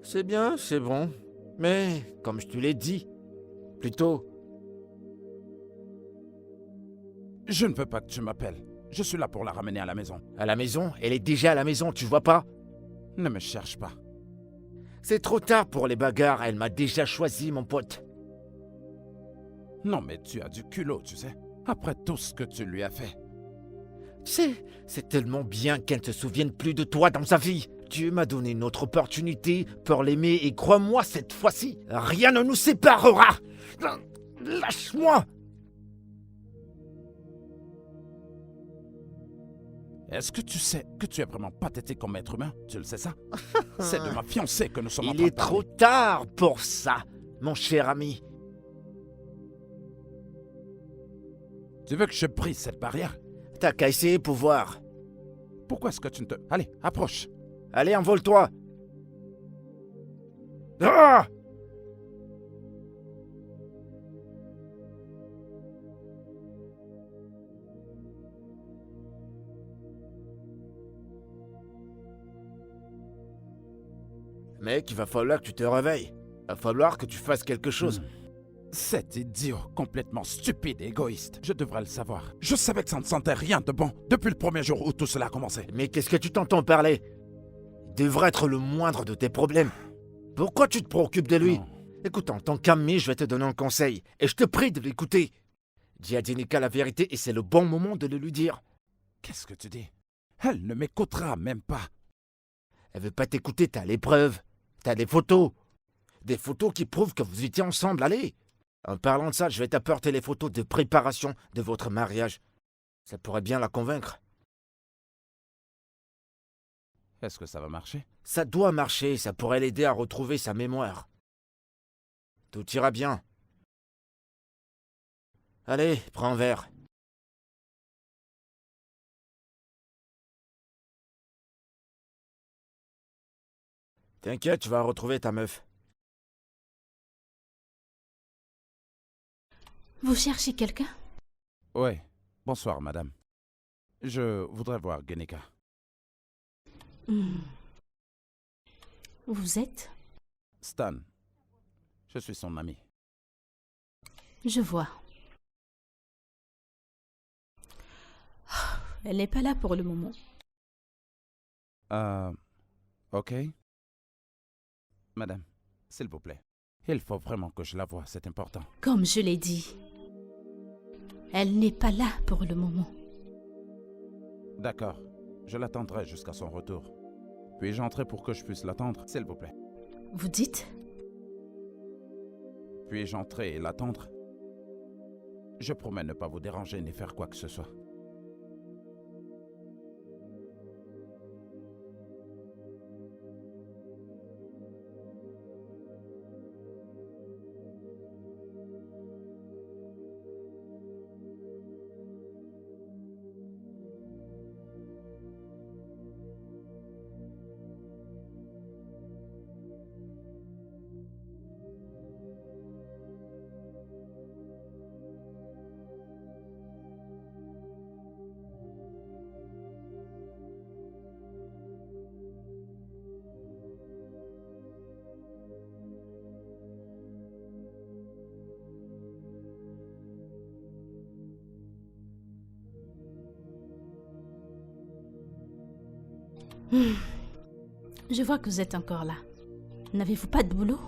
C'est bien, c'est bon. Mais, comme je te l'ai dit, plutôt, Je ne veux pas que tu m'appelles. Je suis là pour la ramener à la maison. à la maison, elle est déjà à la maison, tu vois pas? Ne me cherche pas. C'est trop tard pour les bagarres, elle m'a déjà choisi, mon pote. Non, mais tu as du culot, tu sais. Après tout ce que tu lui as fait. Tu sais, c'est tellement bien qu'elle ne se souvienne plus de toi dans sa vie. Dieu m'a donné une autre opportunité pour l'aimer et crois-moi, cette fois-ci, rien ne nous séparera. Lâche-moi. Est-ce que tu sais que tu es vraiment pathétique comme être humain? Tu le sais ça? C'est de ma fiancée que nous sommes en Il train de est trop parler. tard pour ça, mon cher ami. Tu veux que je brise cette barrière? T'as qu'à essayer pour voir. Pourquoi est-ce que tu ne te... Allez, approche. Allez, envole-toi. Ah! Mec, il va falloir que tu te réveilles. Il va falloir que tu fasses quelque chose. Cet idiot complètement stupide et égoïste. Je devrais le savoir. Je savais que ça ne sentait rien de bon depuis le premier jour où tout cela a commencé. Mais qu'est-ce que tu t'entends parler? Il devrait être le moindre de tes problèmes. Pourquoi tu te préoccupes de lui? Non. Écoute, en tant qu'ami, je vais te donner un conseil. Et je te prie de l'écouter. Dis à Ginika la vérité et c'est le bon moment de le lui dire. Qu'est-ce que tu dis? Elle ne m'écoutera même pas. Elle veut pas t'écouter, t'as les preuves. T'as des photos. Des photos qui prouvent que vous étiez ensemble, allez. En parlant de ça, je vais t'apporter les photos de préparation de votre mariage. Ça pourrait bien la convaincre. Est-ce que ça va marcher? Ça doit marcher, ça pourrait l'aider à retrouver sa mémoire. Tout ira bien. Allez, prends un verre. T'inquiète, tu vas retrouver ta meuf. Vous cherchez quelqu'un? Ouais. Bonsoir, madame. Je voudrais voir Genika. Vous êtes? Stan. Je suis son ami. Je vois. Elle n'est pas là pour le moment. Ok. Madame, s'il vous plaît. Il faut vraiment que je la voie, c'est important. Comme je l'ai dit, elle n'est pas là pour le moment. D'accord. Je l'attendrai jusqu'à son retour. Puis-je entrer pour que je puisse l'attendre, s'il vous plaît? Vous dites? Puis-je entrer et l'attendre? Je promets ne pas vous déranger ni faire quoi que ce soit. Je vois que vous êtes encore là. N'avez-vous pas de boulot?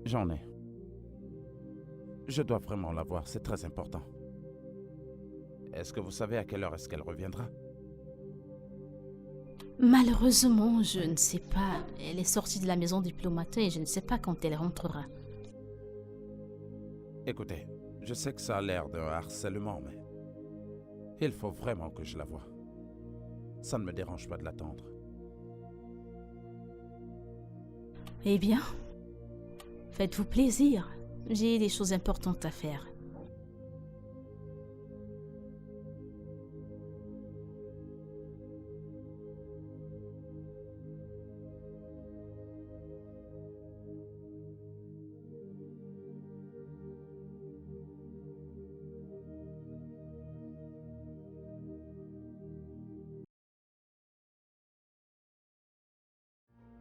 J'en ai. Je dois vraiment la voir, c'est très important. Est-ce que vous savez à quelle heure est-ce qu'elle reviendra? Malheureusement, je ne sais pas. Elle est sortie de la maison depuis le matin et je ne sais pas quand elle rentrera. Écoutez, je sais que ça a l'air d'un harcèlement, mais il faut vraiment que je la voie. Ça ne me dérange pas de l'attendre. Eh bien, faites-vous plaisir. J'ai des choses importantes à faire.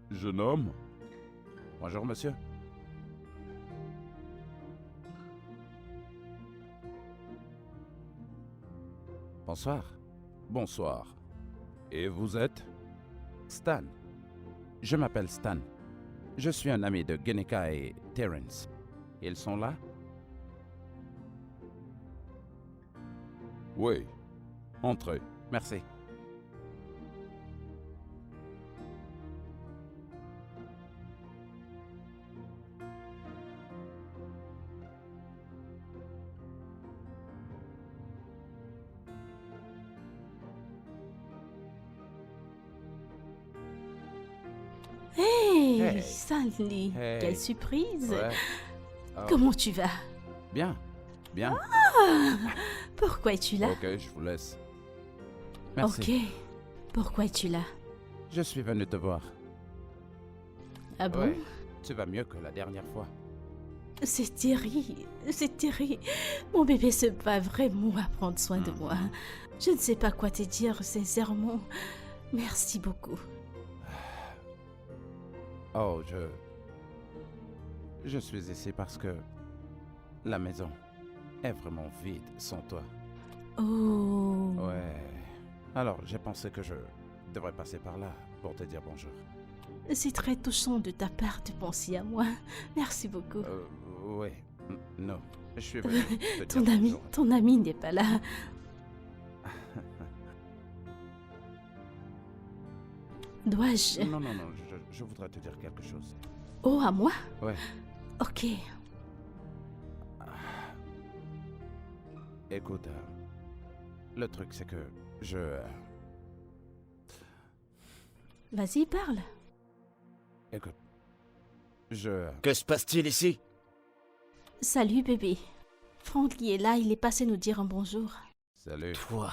Jeune homme? Bonjour, monsieur. Bonsoir. Bonsoir. Et vous êtes? Stan. Je m'appelle Stan. Je suis un ami de Genika et Terence. Ils sont là? Oui. Entrez. Merci. Hey, Hey. Stanley, Hey. quelle surprise! Ouais. Oh, Comment tu vas? Bien. Bien. Pourquoi es-tu là? Ok, je vous laisse. Merci. Ok. Pourquoi es-tu là? Je suis venu te voir. Ah bon? Ouais. Tu vas mieux que la dernière fois. C'est terrible, c'est terrible. Mon bébé se bat vraiment à prendre soin de moi. Je ne sais pas quoi te dire, sincèrement. Merci beaucoup. Oh, je suis ici parce que la maison est vraiment vide sans toi. Oh. Ouais. Alors, j'ai pensé que je devrais passer par là pour te dire bonjour. C'est très touchant de ta part de penser à moi. Merci beaucoup. Ouais. Non, je suis venu te dire Ton ami, bonjour. ton ami n'est pas là. Dois-je... Non, non, non, je voudrais te dire quelque chose. Oh, à moi? Ouais. Ok. Écoute, le truc c'est que Vas-y, parle. écoute, Que se passe-t-il ici? Salut, bébé. Franklin est là, il est passé nous dire un bonjour. Salut. Toi,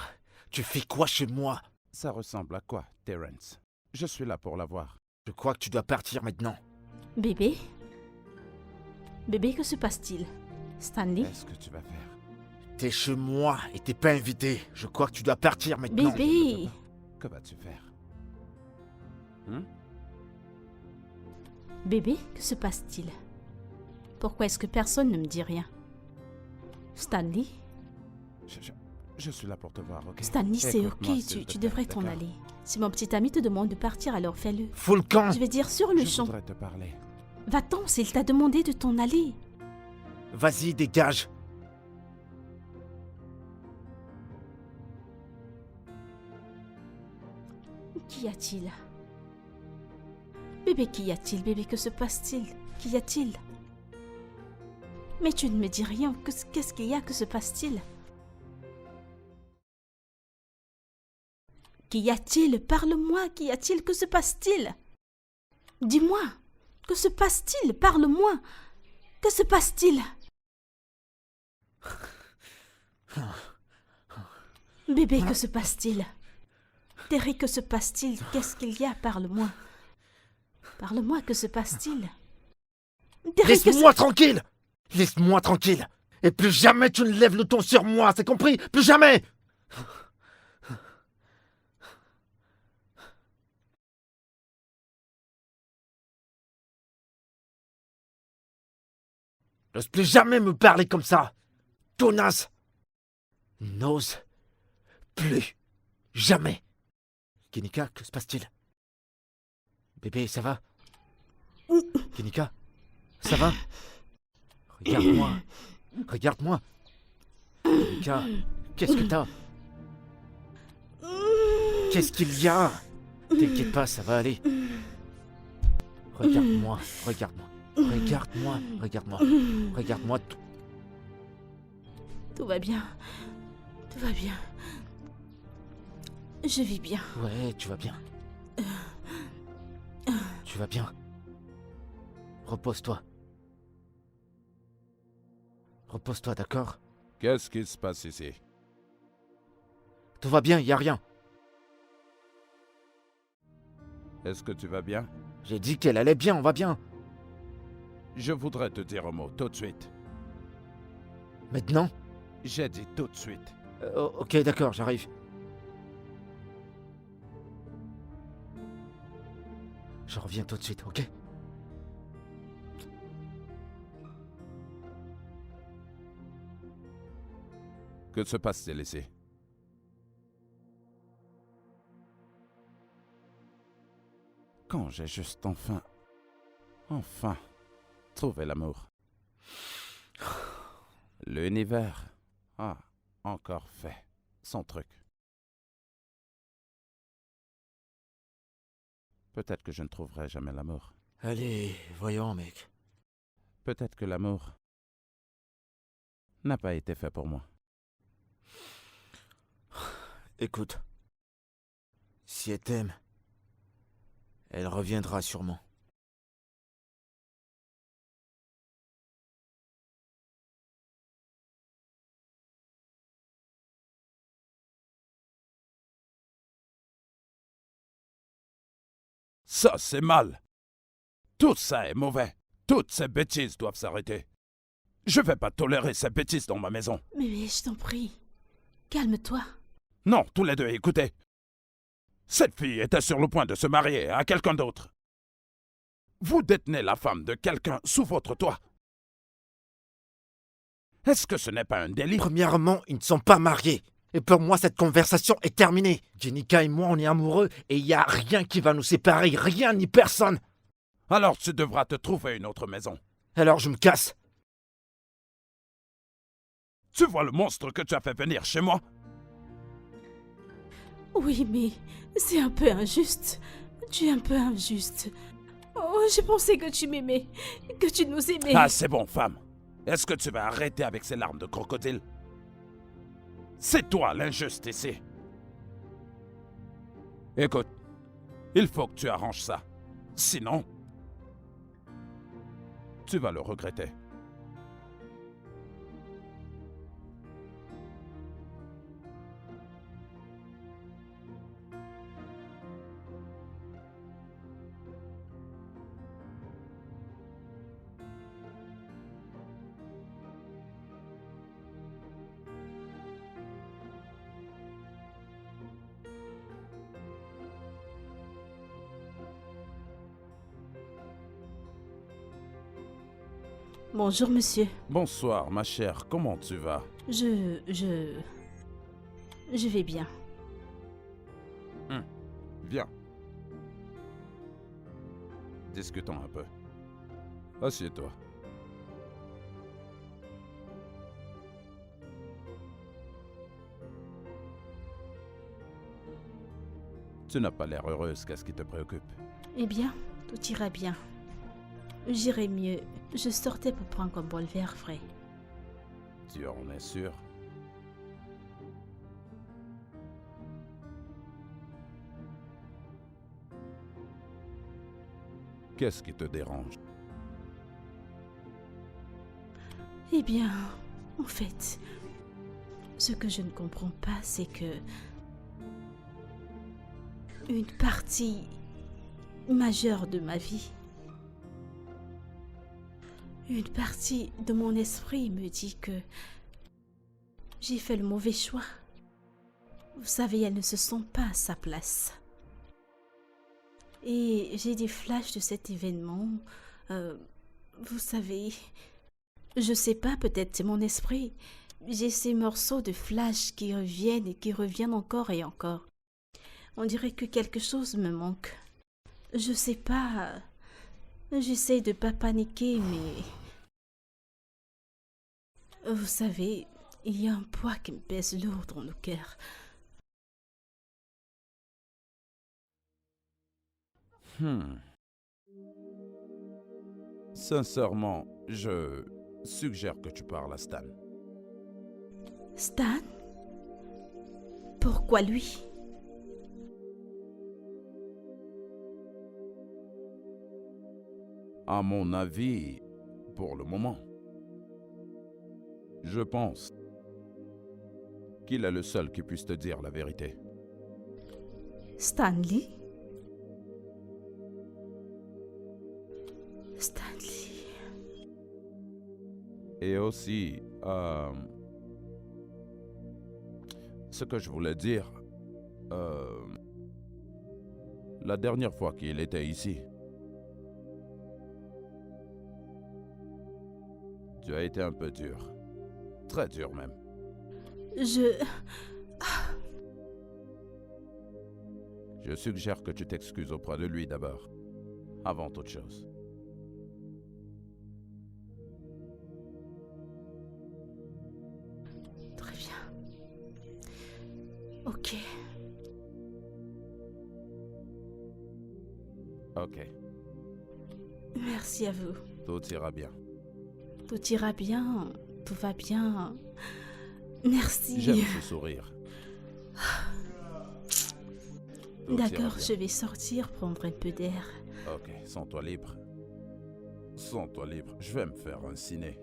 tu fais quoi chez moi? Ça ressemble à quoi, Terence? Je suis là pour la voir. Je crois que tu dois partir maintenant. Bébé? Bébé, que se passe-t-il? Stanley? Qu'est-ce que tu vas faire? T'es chez moi et t'es pas invité. Je crois que tu dois partir maintenant. Bébé! Que vas-tu faire? Bébé, que se passe-t-il? Pourquoi est-ce que personne ne me dit rien? Stanley? Je suis là pour te voir, ok? Stanley, c'est Écoute-moi, ok, s'il te tu plaît, devrais t'en d'accord? aller. Si mon petit ami te demande de partir, alors fais-le. Fous le camp! Je vais dire sur le Je champ. voudrais te parler. Va-t'en s'il t'a demandé de t'en aller. Vas-y, dégage! Qu'y a-t-il? Bébé, qu'y a-t-il? Bébé, que se passe-t-il? Qu'y a-t-il? Mais tu ne me dis rien. Qu'est-ce qu'il y a? Que se passe-t-il? Qu'y a-t-il? Parle-moi. Qu'y a-t-il? Que se passe-t-il? Dis-moi. Que se passe-t-il? Parle-moi. Que se passe-t-il? Bébé, que se passe-t-il? Terry, que se passe-t-il? Qu'est-ce qu'il y a? Parle-moi. Parle-moi, que se passe-t-il? Terry, Laisse-moi tranquille! Laisse-moi tranquille! Et plus jamais tu ne lèves le ton sur moi, c'est compris? Plus jamais! N'ose plus jamais me parler comme ça! Tonasse! N'ose plus jamais! Kenika, que se passe-t-il? Bébé, ça va? Kenika, ça va? Regarde-moi! Regarde-moi! Kenika, qu'est-ce que t'as? Qu'est-ce qu'il y a? T'inquiète pas, ça va aller. Regarde-moi, regarde-moi. Regarde-moi, regarde-moi. Regarde-moi. Tout va bien. Tout va bien. Je vis bien. Ouais, tu vas bien. Tu vas bien. Repose-toi. Repose-toi, d'accord? Qu'est-ce qui se passe ici? Tout va bien, y a rien. Est-ce que tu vas bien? J'ai dit qu'elle allait bien, on va bien. Je voudrais te dire un mot tout de suite. Maintenant? J'ai dit tout de suite. Ok, d'accord, j'arrive. Je reviens tout de suite, ok? Que se passe-t-il ici? Quand j'ai juste enfin trouvé l'amour. L'univers a encore fait son truc. Peut-être que je ne trouverai jamais l'amour. Allez, voyons, mec. Peut-être que l'amour n'a pas été fait pour moi. Écoute, si elle t'aime, elle reviendra sûrement. Ça, c'est mal. Tout ça est mauvais. Toutes ces bêtises doivent s'arrêter. Je vais pas tolérer ces bêtises dans ma maison. Mais je t'en prie. Calme-toi. Non, tous les deux, écoutez. Cette fille était sur le point de se marier à quelqu'un d'autre. Vous détenez la femme de quelqu'un sous votre toit. Est-ce que ce n'est pas un délit? Premièrement, ils ne sont pas mariés. Et pour moi, cette conversation est terminée. Jenica et moi, on est amoureux et il n'y a rien qui va nous séparer. Rien ni personne. Alors tu devras te trouver une autre maison. Alors je me casse. Tu vois le monstre que tu as fait venir chez moi? Oui, mais c'est un peu injuste. Tu es un peu injuste. Oh, j'ai pensé que tu m'aimais, que tu nous aimais. Ah, c'est bon, femme. Est-ce que tu vas arrêter avec ces larmes de crocodile? C'est toi l'injuste ici. Écoute, il faut que tu arranges ça. Sinon, tu vas le regretter. Bonjour, monsieur. Bonsoir, ma chère. Comment tu vas? Je vais bien. Viens. Discutons un peu. Assieds-toi. Tu n'as pas l'air heureuse. Qu'est-ce qui te préoccupe? Eh bien, tout ira bien. J'irai mieux. Je sortais pour prendre un bol vert frais. Tu en es sûr? Qu'est-ce qui te dérange? Eh bien, en fait, ce que je ne comprends pas, c'est que une partie majeure de ma vie, une partie de mon esprit me dit que j'ai fait le mauvais choix. Vous savez, elle ne se sent pas à sa place. Et j'ai des flashs de cet événement. Vous savez, je sais pas, peut-être c'est mon esprit. J'ai ces morceaux de flash qui reviennent et qui reviennent encore et encore. On dirait que quelque chose me manque. Je sais pas. J'essaie de pas paniquer, mais... Vous savez, il y a un poids qui me pèse lourd dans le cœur. Sincèrement, je suggère que tu parles à Stan. Stan? Pourquoi lui? À mon avis, pour le moment, je pense qu'il est le seul qui puisse te dire la vérité. Stanley? Stanley... Et aussi, ce que je voulais dire, la dernière fois qu'il était ici, tu as été un peu dur. Très dur même. Je suggère que tu t'excuses auprès de lui d'abord, avant toute chose. Très bien. Ok. Ok, Merci à vous. tout ira bien. Tout ira bien. Tout va bien. Merci. J'aime ce sourire. Tout ira D'accord, bien. je vais sortir prendre un peu d'air. Ok, sens-toi libre. Sens-toi libre. Je vais me faire un ciné.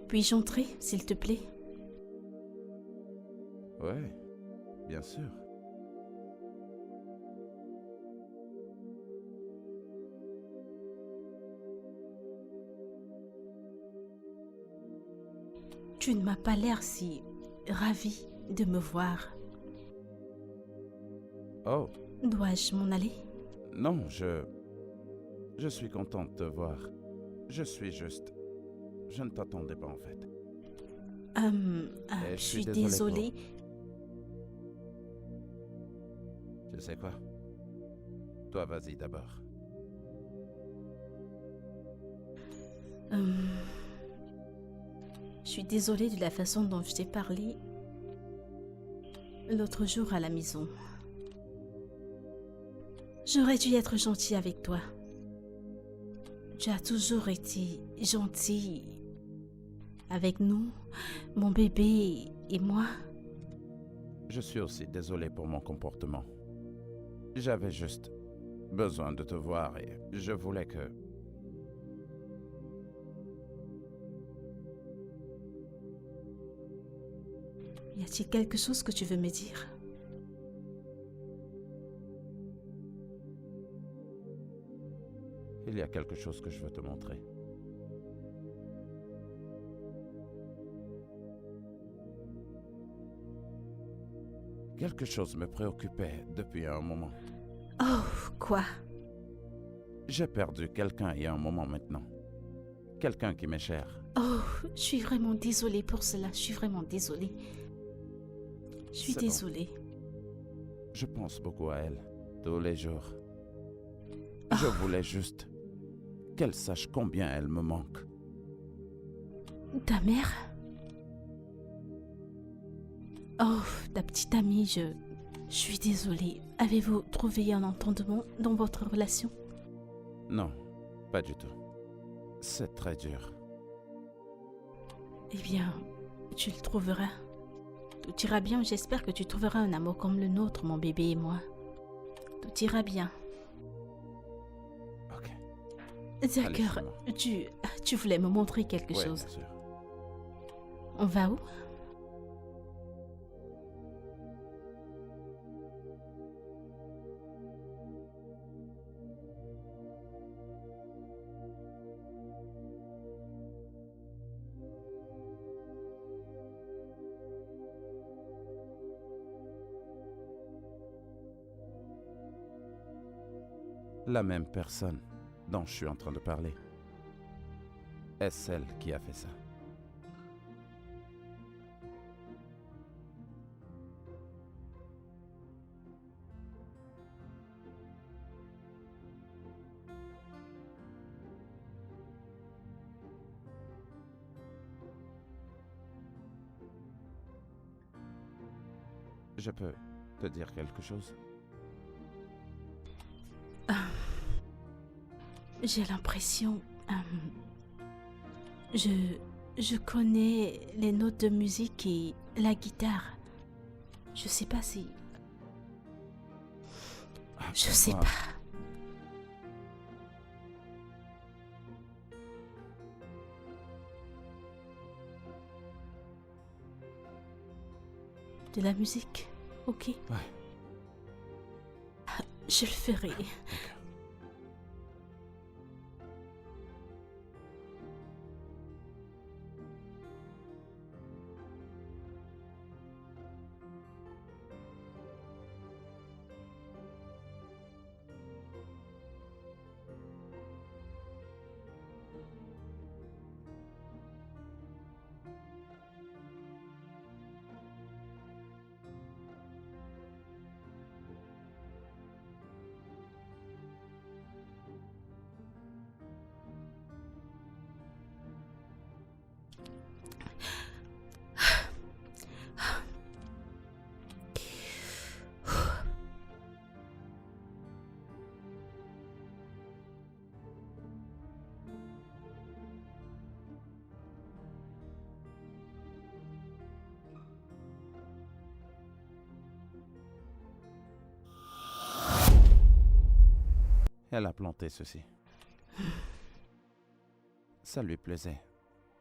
Puis-je entrer, s'il te plaît? Ouais, bien sûr. Tu ne m'as pas l'air si ravi de me voir. Oh, Dois-je m'en aller? Non, je suis contente de te voir. Je suis juste... Je ne t'attendais pas en fait. Et Je suis désolé désolée. Tu sais quoi? Toi, vas-y d'abord. Je suis désolée de la façon dont je t'ai parlé l'autre jour à la maison. J'aurais dû être gentille avec toi. Tu as toujours été gentil avec nous, mon bébé et moi. Je suis aussi désolé pour mon comportement. J'avais juste besoin de te voir et je voulais que... Y a-t-il quelque chose que tu veux me dire? Il y a quelque chose que je veux te montrer. Quelque chose me préoccupait depuis un moment. Oh, quoi? J'ai perdu quelqu'un il y a un moment maintenant. Quelqu'un qui m'est cher. Oh, je suis vraiment désolée pour cela. Je suis vraiment désolée. Je suis C'est bon. désolée. Je pense beaucoup à elle, tous les jours. Je voulais juste qu'elle sache combien elle me manque. Ta mère? Oh, ta petite amie, je suis désolée. Avez-vous trouvé un entendement dans votre relation? Non, pas du tout. C'est très dur. Eh bien, tu le trouveras. Tout ira bien, j'espère que tu trouveras un amour comme le nôtre, mon bébé et moi. Tout ira bien. Ok. D'accord, Allez, tu voulais me montrer quelque ouais, chose. bien sûr. On va où? La même personne dont je suis en train de parler est celle qui a fait ça. Je peux te dire quelque chose? J'ai l'impression... je connais les notes de musique et la guitare. Je sais pas si... Je sais Ah, pas. De la musique, ok. Ouais. Je le ferai. Elle a planté ceci. Ça lui plaisait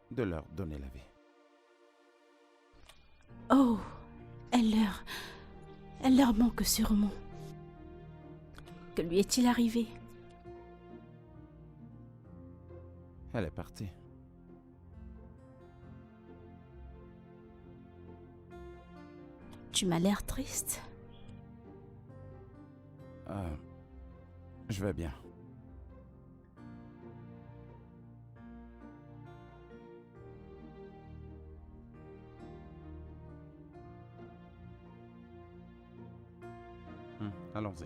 de leur donner la vie. Oh, elle leur manque sûrement. Que lui est-il arrivé? Elle est partie. Tu m'as l'air triste. Je vais bien. Allons-y.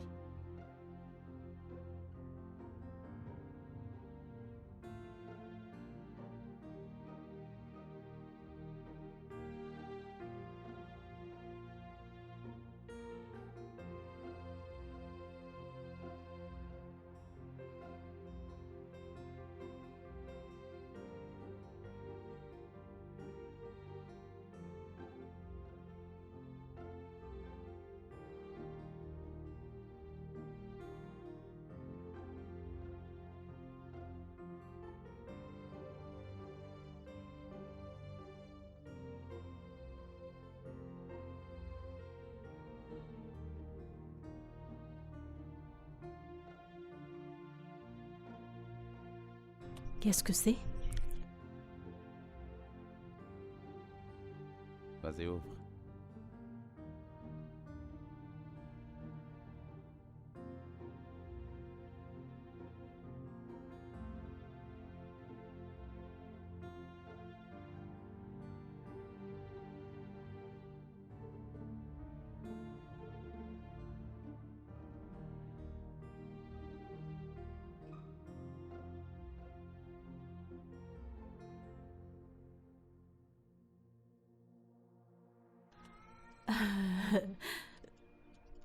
Qu'est-ce que c'est? Vas-y, ouvre.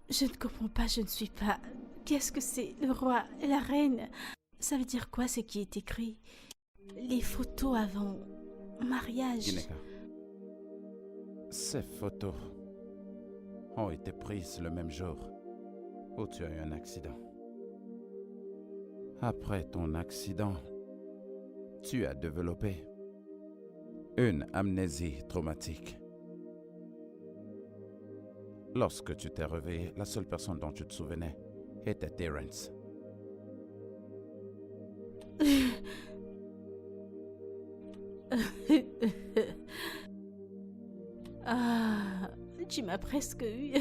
Je ne comprends pas, je ne suis pas... Qu'est-ce que c'est? Le roi et la reine? Ça veut dire quoi ce qui est écrit? Les photos avant mariage. Gineka. Ces photos ont été prises le même jour où tu as eu un accident. Après ton accident, tu as développé une amnésie traumatique. Lorsque tu t'es réveillé, la seule personne dont tu te souvenais était Terence. Ah, tu m'as presque eu.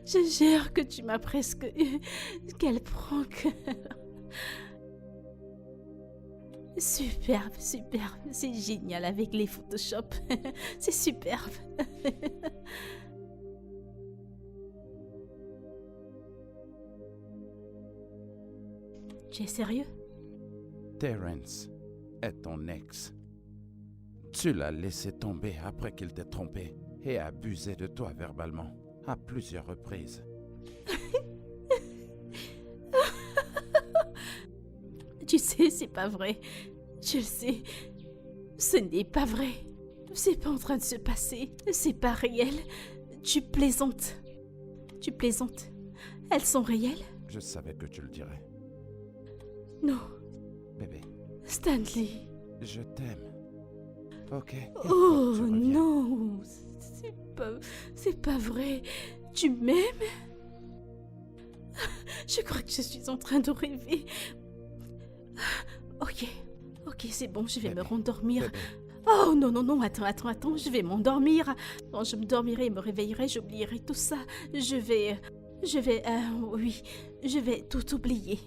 Je jure que tu m'as presque eu. Quel prank. Superbe, superbe. C'est génial avec les Photoshop. C'est superbe. Tu es sérieux? Terence est ton ex. Tu l'as laissé tomber après qu'il t'ait trompé et abusé de toi verbalement à plusieurs reprises. Tu sais, c'est pas vrai. Je le sais. Ce n'est pas vrai. C'est pas en train de se passer. C'est pas réel. Tu plaisantes. Tu plaisantes. Elles sont réelles? Je savais que tu le dirais. Non. Bébé, Stanley. je t'aime. Ok? Oh Je reviens. non. C'est pas vrai. Tu m'aimes? Je crois que je suis en train de rêver. Ok. Ok, c'est bon, je vais me Bébé, rendormir. Bébé, Oh non, non, non, attends, je vais m'endormir. Quand je me dormirai et me réveillerai, j'oublierai tout ça. Oui, je vais tout oublier.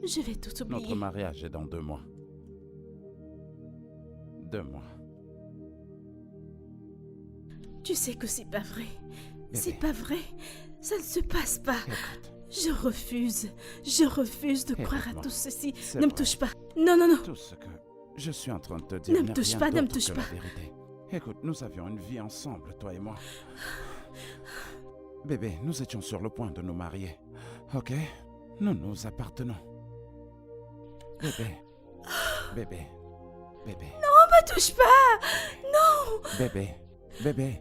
Je vais tout oublier. notre mariage est dans 2 mois. 2 mois. Tu sais que c'est pas vrai. Bébé. C'est pas vrai. Ça ne se passe pas. Écoute, Je refuse de croire à Écoute-moi. tout ceci. C'est Ne me vrai. touche pas. Non, non, non. tout ce que je suis en train de te dire Ne me n'est touche rien pas, ne me d'autre touche que pas. la vérité. Écoute, nous avions une vie ensemble, toi et moi. Bébé, nous étions sur le point de nous marier. Ok? Nous nous appartenons. Bébé. Bébé. Bébé. Ne me touche pas. Non. Bébé. Bébé.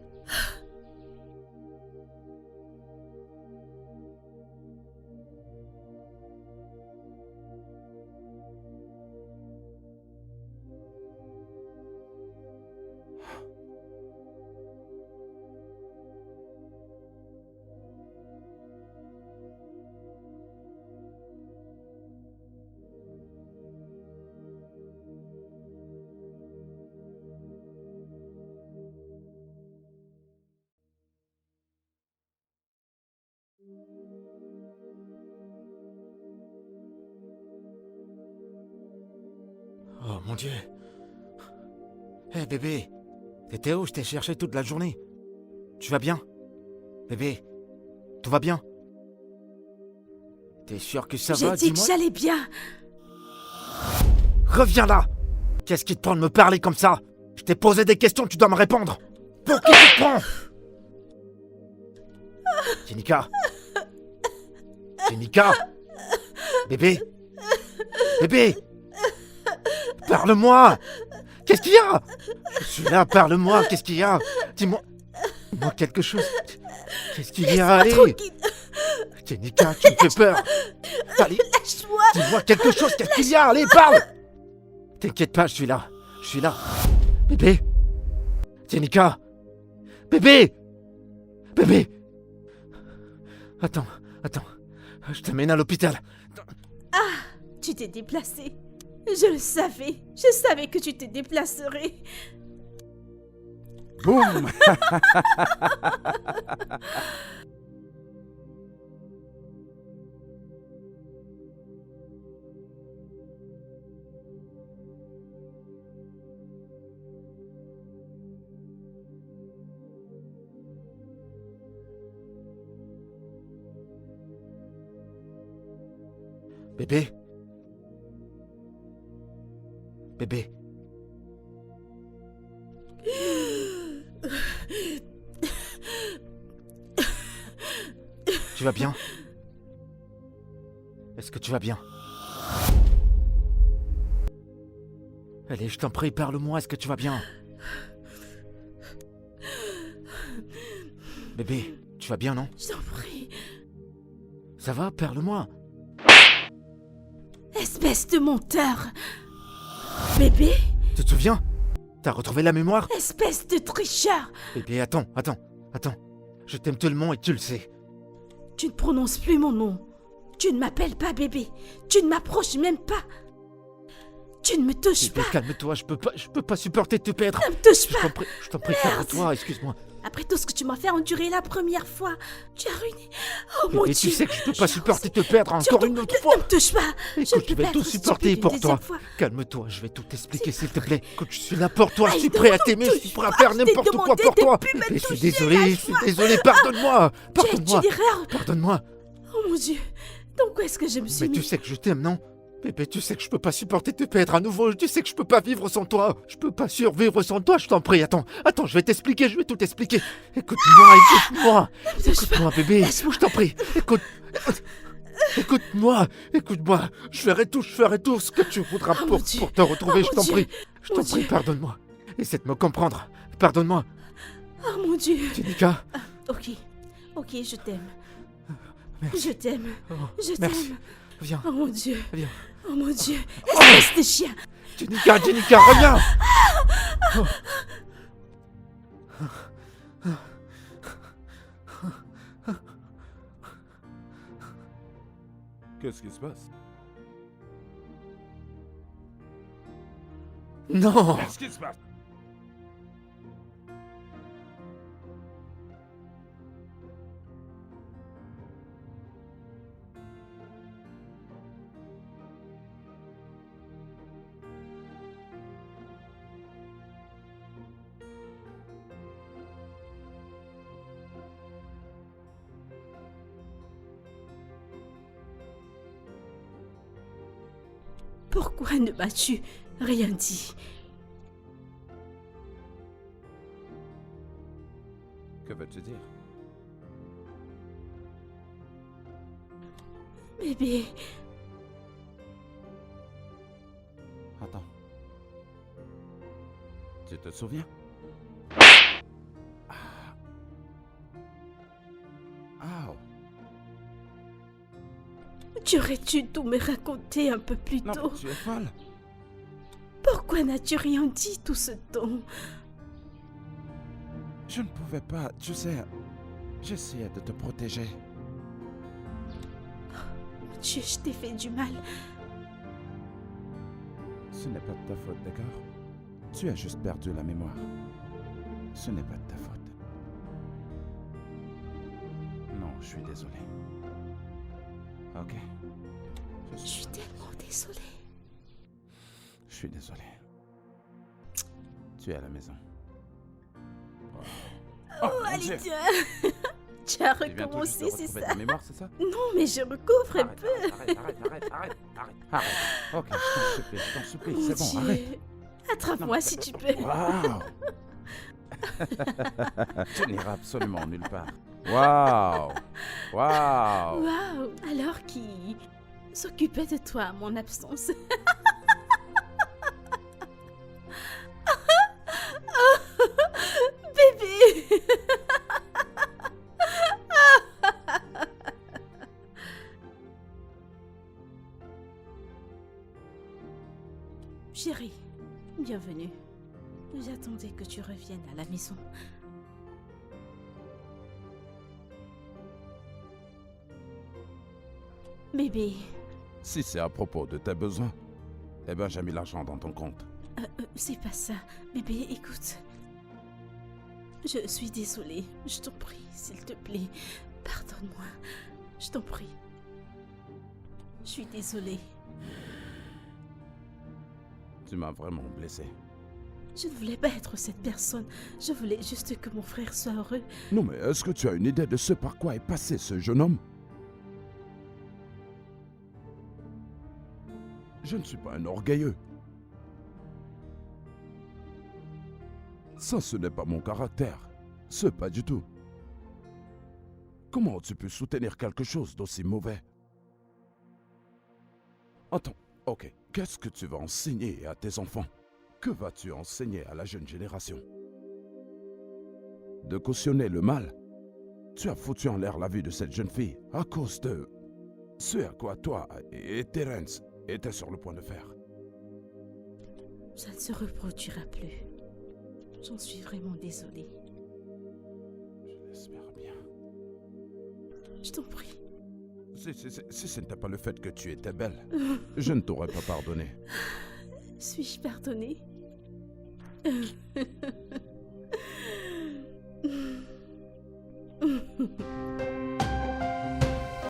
Oh mon Dieu. Hé bébé, t'étais où? Je t'ai cherché toute la journée. Tu vas bien? Bébé, tout va bien? T'es sûr que ça J'ai va? dit que Dis-moi. j'allais bien. Reviens là! Qu'est-ce qui te prend de me parler comme ça? Je t'ai posé des questions, tu dois me répondre! Pour qui tu te prends? Jenica? Jenica? Bébé? Bébé? Parle-moi! Qu'est-ce qu'il y a? Je suis là, parle-moi, qu'est-ce qu'il y a? Dis-moi quelque chose. Qu'est-ce qu'il y a? Allez! Tranquille. Jenica, tu me fais peur! Allez, Lâche-moi. dis-moi quelque chose, qu'est-ce qu'il y a? Allez, parle! T'inquiète pas, je suis là. Je suis là. Bébé? Jenica? Bébé? Bébé? Attends. Je t'amène à l'hôpital. Tu t'es déplacé. Je le savais. Je savais que tu te déplacerais. Boum! Bébé? Bébé? Tu vas bien? Est-ce que tu vas bien? Allez, je t'en prie, parle-moi, est-ce que tu vas bien? Bébé, tu vas bien, non? Je t'en prie. Ça va, parle-moi. Espèce de menteur. Bébé? Tu te souviens? T'as retrouvé la mémoire? Espèce de tricheur. Bébé, attends. Je t'aime tellement et tu le sais. Tu ne prononces plus mon nom. Tu ne m'appelles pas bébé. Tu ne m'approches même pas. Tu ne me touches Bébé, pas. calme-toi, je peux pas supporter de te perdre. Ne me touche Je pas. t'en prie, calme-toi, excuse-moi. Après tout ce que tu m'as fait endurer la première fois, tu as ruiné. Oh mon Bébé, Dieu. tu sais que je peux pas J'ai supporter de osé. te perdre encore Surtout, une autre ne fois. me touche pas. Je ne Écoute, peux je vais pas tout être supporter stupide pour une toi. deuxième fois. Calme-toi, je vais tout t'expliquer C'est s'il te vrai. plaît. Écoute, je suis là pour toi, je Aïe, suis non, prêt à non, t'aimer, je touche suis prêt à pas, faire je t'ai n'importe quoi demandé pour de toi. plus me Bébé, je suis toucher, désolé, lâche-moi. pardonne-moi. Tu as Pardonne-moi, une erreur. pardonne-moi. Oh mon Dieu. Donc où est-ce que je me suis Mais tu mis? sais que je t'aime, non? Bébé, tu sais que je peux pas supporter de te perdre à nouveau. Tu sais que je peux pas vivre sans toi. Je peux pas survivre sans toi, je t'en prie. Attends, je vais t'expliquer, je vais tout t'expliquer. Écoute-moi. Écoute-moi, bébé. Laisse-moi. Je t'en prie. Écoute-moi. Je ferai tout ce que tu voudras Oh pour mon Dieu. te retrouver, Oh je mon t'en prie. Dieu. Je Mon t'en prie, Dieu. pardonne-moi. Essaie de me comprendre. Pardonne-moi. Oh mon Dieu. Jenica. Ok, je t'aime. Merci. Je t'aime. Oh, Je merci. t'aime. Viens, Oh mon Dieu. viens. Oh mon Dieu. Espèce de chien. Jenica, reviens. Qu'est-ce qui se passe? Non. Qu'est-ce qui se passe? Pourquoi ne m'as-tu rien dit? Que veux-tu dire? Bébé, Attends. Tu te souviens? Ah. tu aurais dû tout me raconter un peu plus Non, tôt. mais tu es folle. Pourquoi n'as-tu rien dit tout ce temps? Je ne pouvais pas, tu sais. J'essayais de te protéger. Mon Dieu, je t'ai fait du mal. Ce n'est pas de ta faute, d'accord? Tu as juste perdu la mémoire. Ce n'est pas de ta faute. Non, je suis désolé. Ok? Je suis tellement désolée. Je suis désolé. Tu es à la maison. Oh, mon allez, Dieu. tiens. Tu as Tu viens tout juste de recommencé, c'est retrouver ça? ta mémoire, c'est ça? Non, mais je recouvre un peu. Arrête. Ok, je t'en supplie, Mon c'est bon, Dieu. arrête. Attrape-moi si tu peux. Waouh. Tu n'iras absolument nulle part. Waouh. Waouh. Alors qui s'occupait de toi à mon absence? Bébé. Chérie, bienvenue. J'attendais que tu reviennes à la maison. Bébé, Si c'est à propos de tes besoins, eh ben j'ai mis l'argent dans ton compte. c'est pas ça. Bébé, écoute. Je suis désolée. Je t'en prie, s'il te plaît. Pardonne-moi. Je t'en prie. Je suis désolée. Tu m'as vraiment blessé. Je ne voulais pas être cette personne. Je voulais juste que mon frère soit heureux. Non mais est-ce que tu as une idée de ce par quoi est passé ce jeune homme? Je ne suis pas un orgueilleux. Ça, ce n'est pas mon caractère. Ce pas du tout. Comment as-tu pu soutenir quelque chose d'aussi mauvais? Attends, ok. Qu'est-ce que tu vas enseigner à tes enfants? Que vas-tu enseigner à la jeune génération? De cautionner le mal? Tu as foutu en l'air la vie de cette jeune fille à cause de ce à quoi toi et Terence étaient sur le point de faire. Ça ne se reproduira plus. J'en suis vraiment désolée. Je l'espère bien. Je t'en prie. Si ce n'était pas le fait que tu étais belle, je ne t'aurais pas pardonné. Suis-je pardonnée?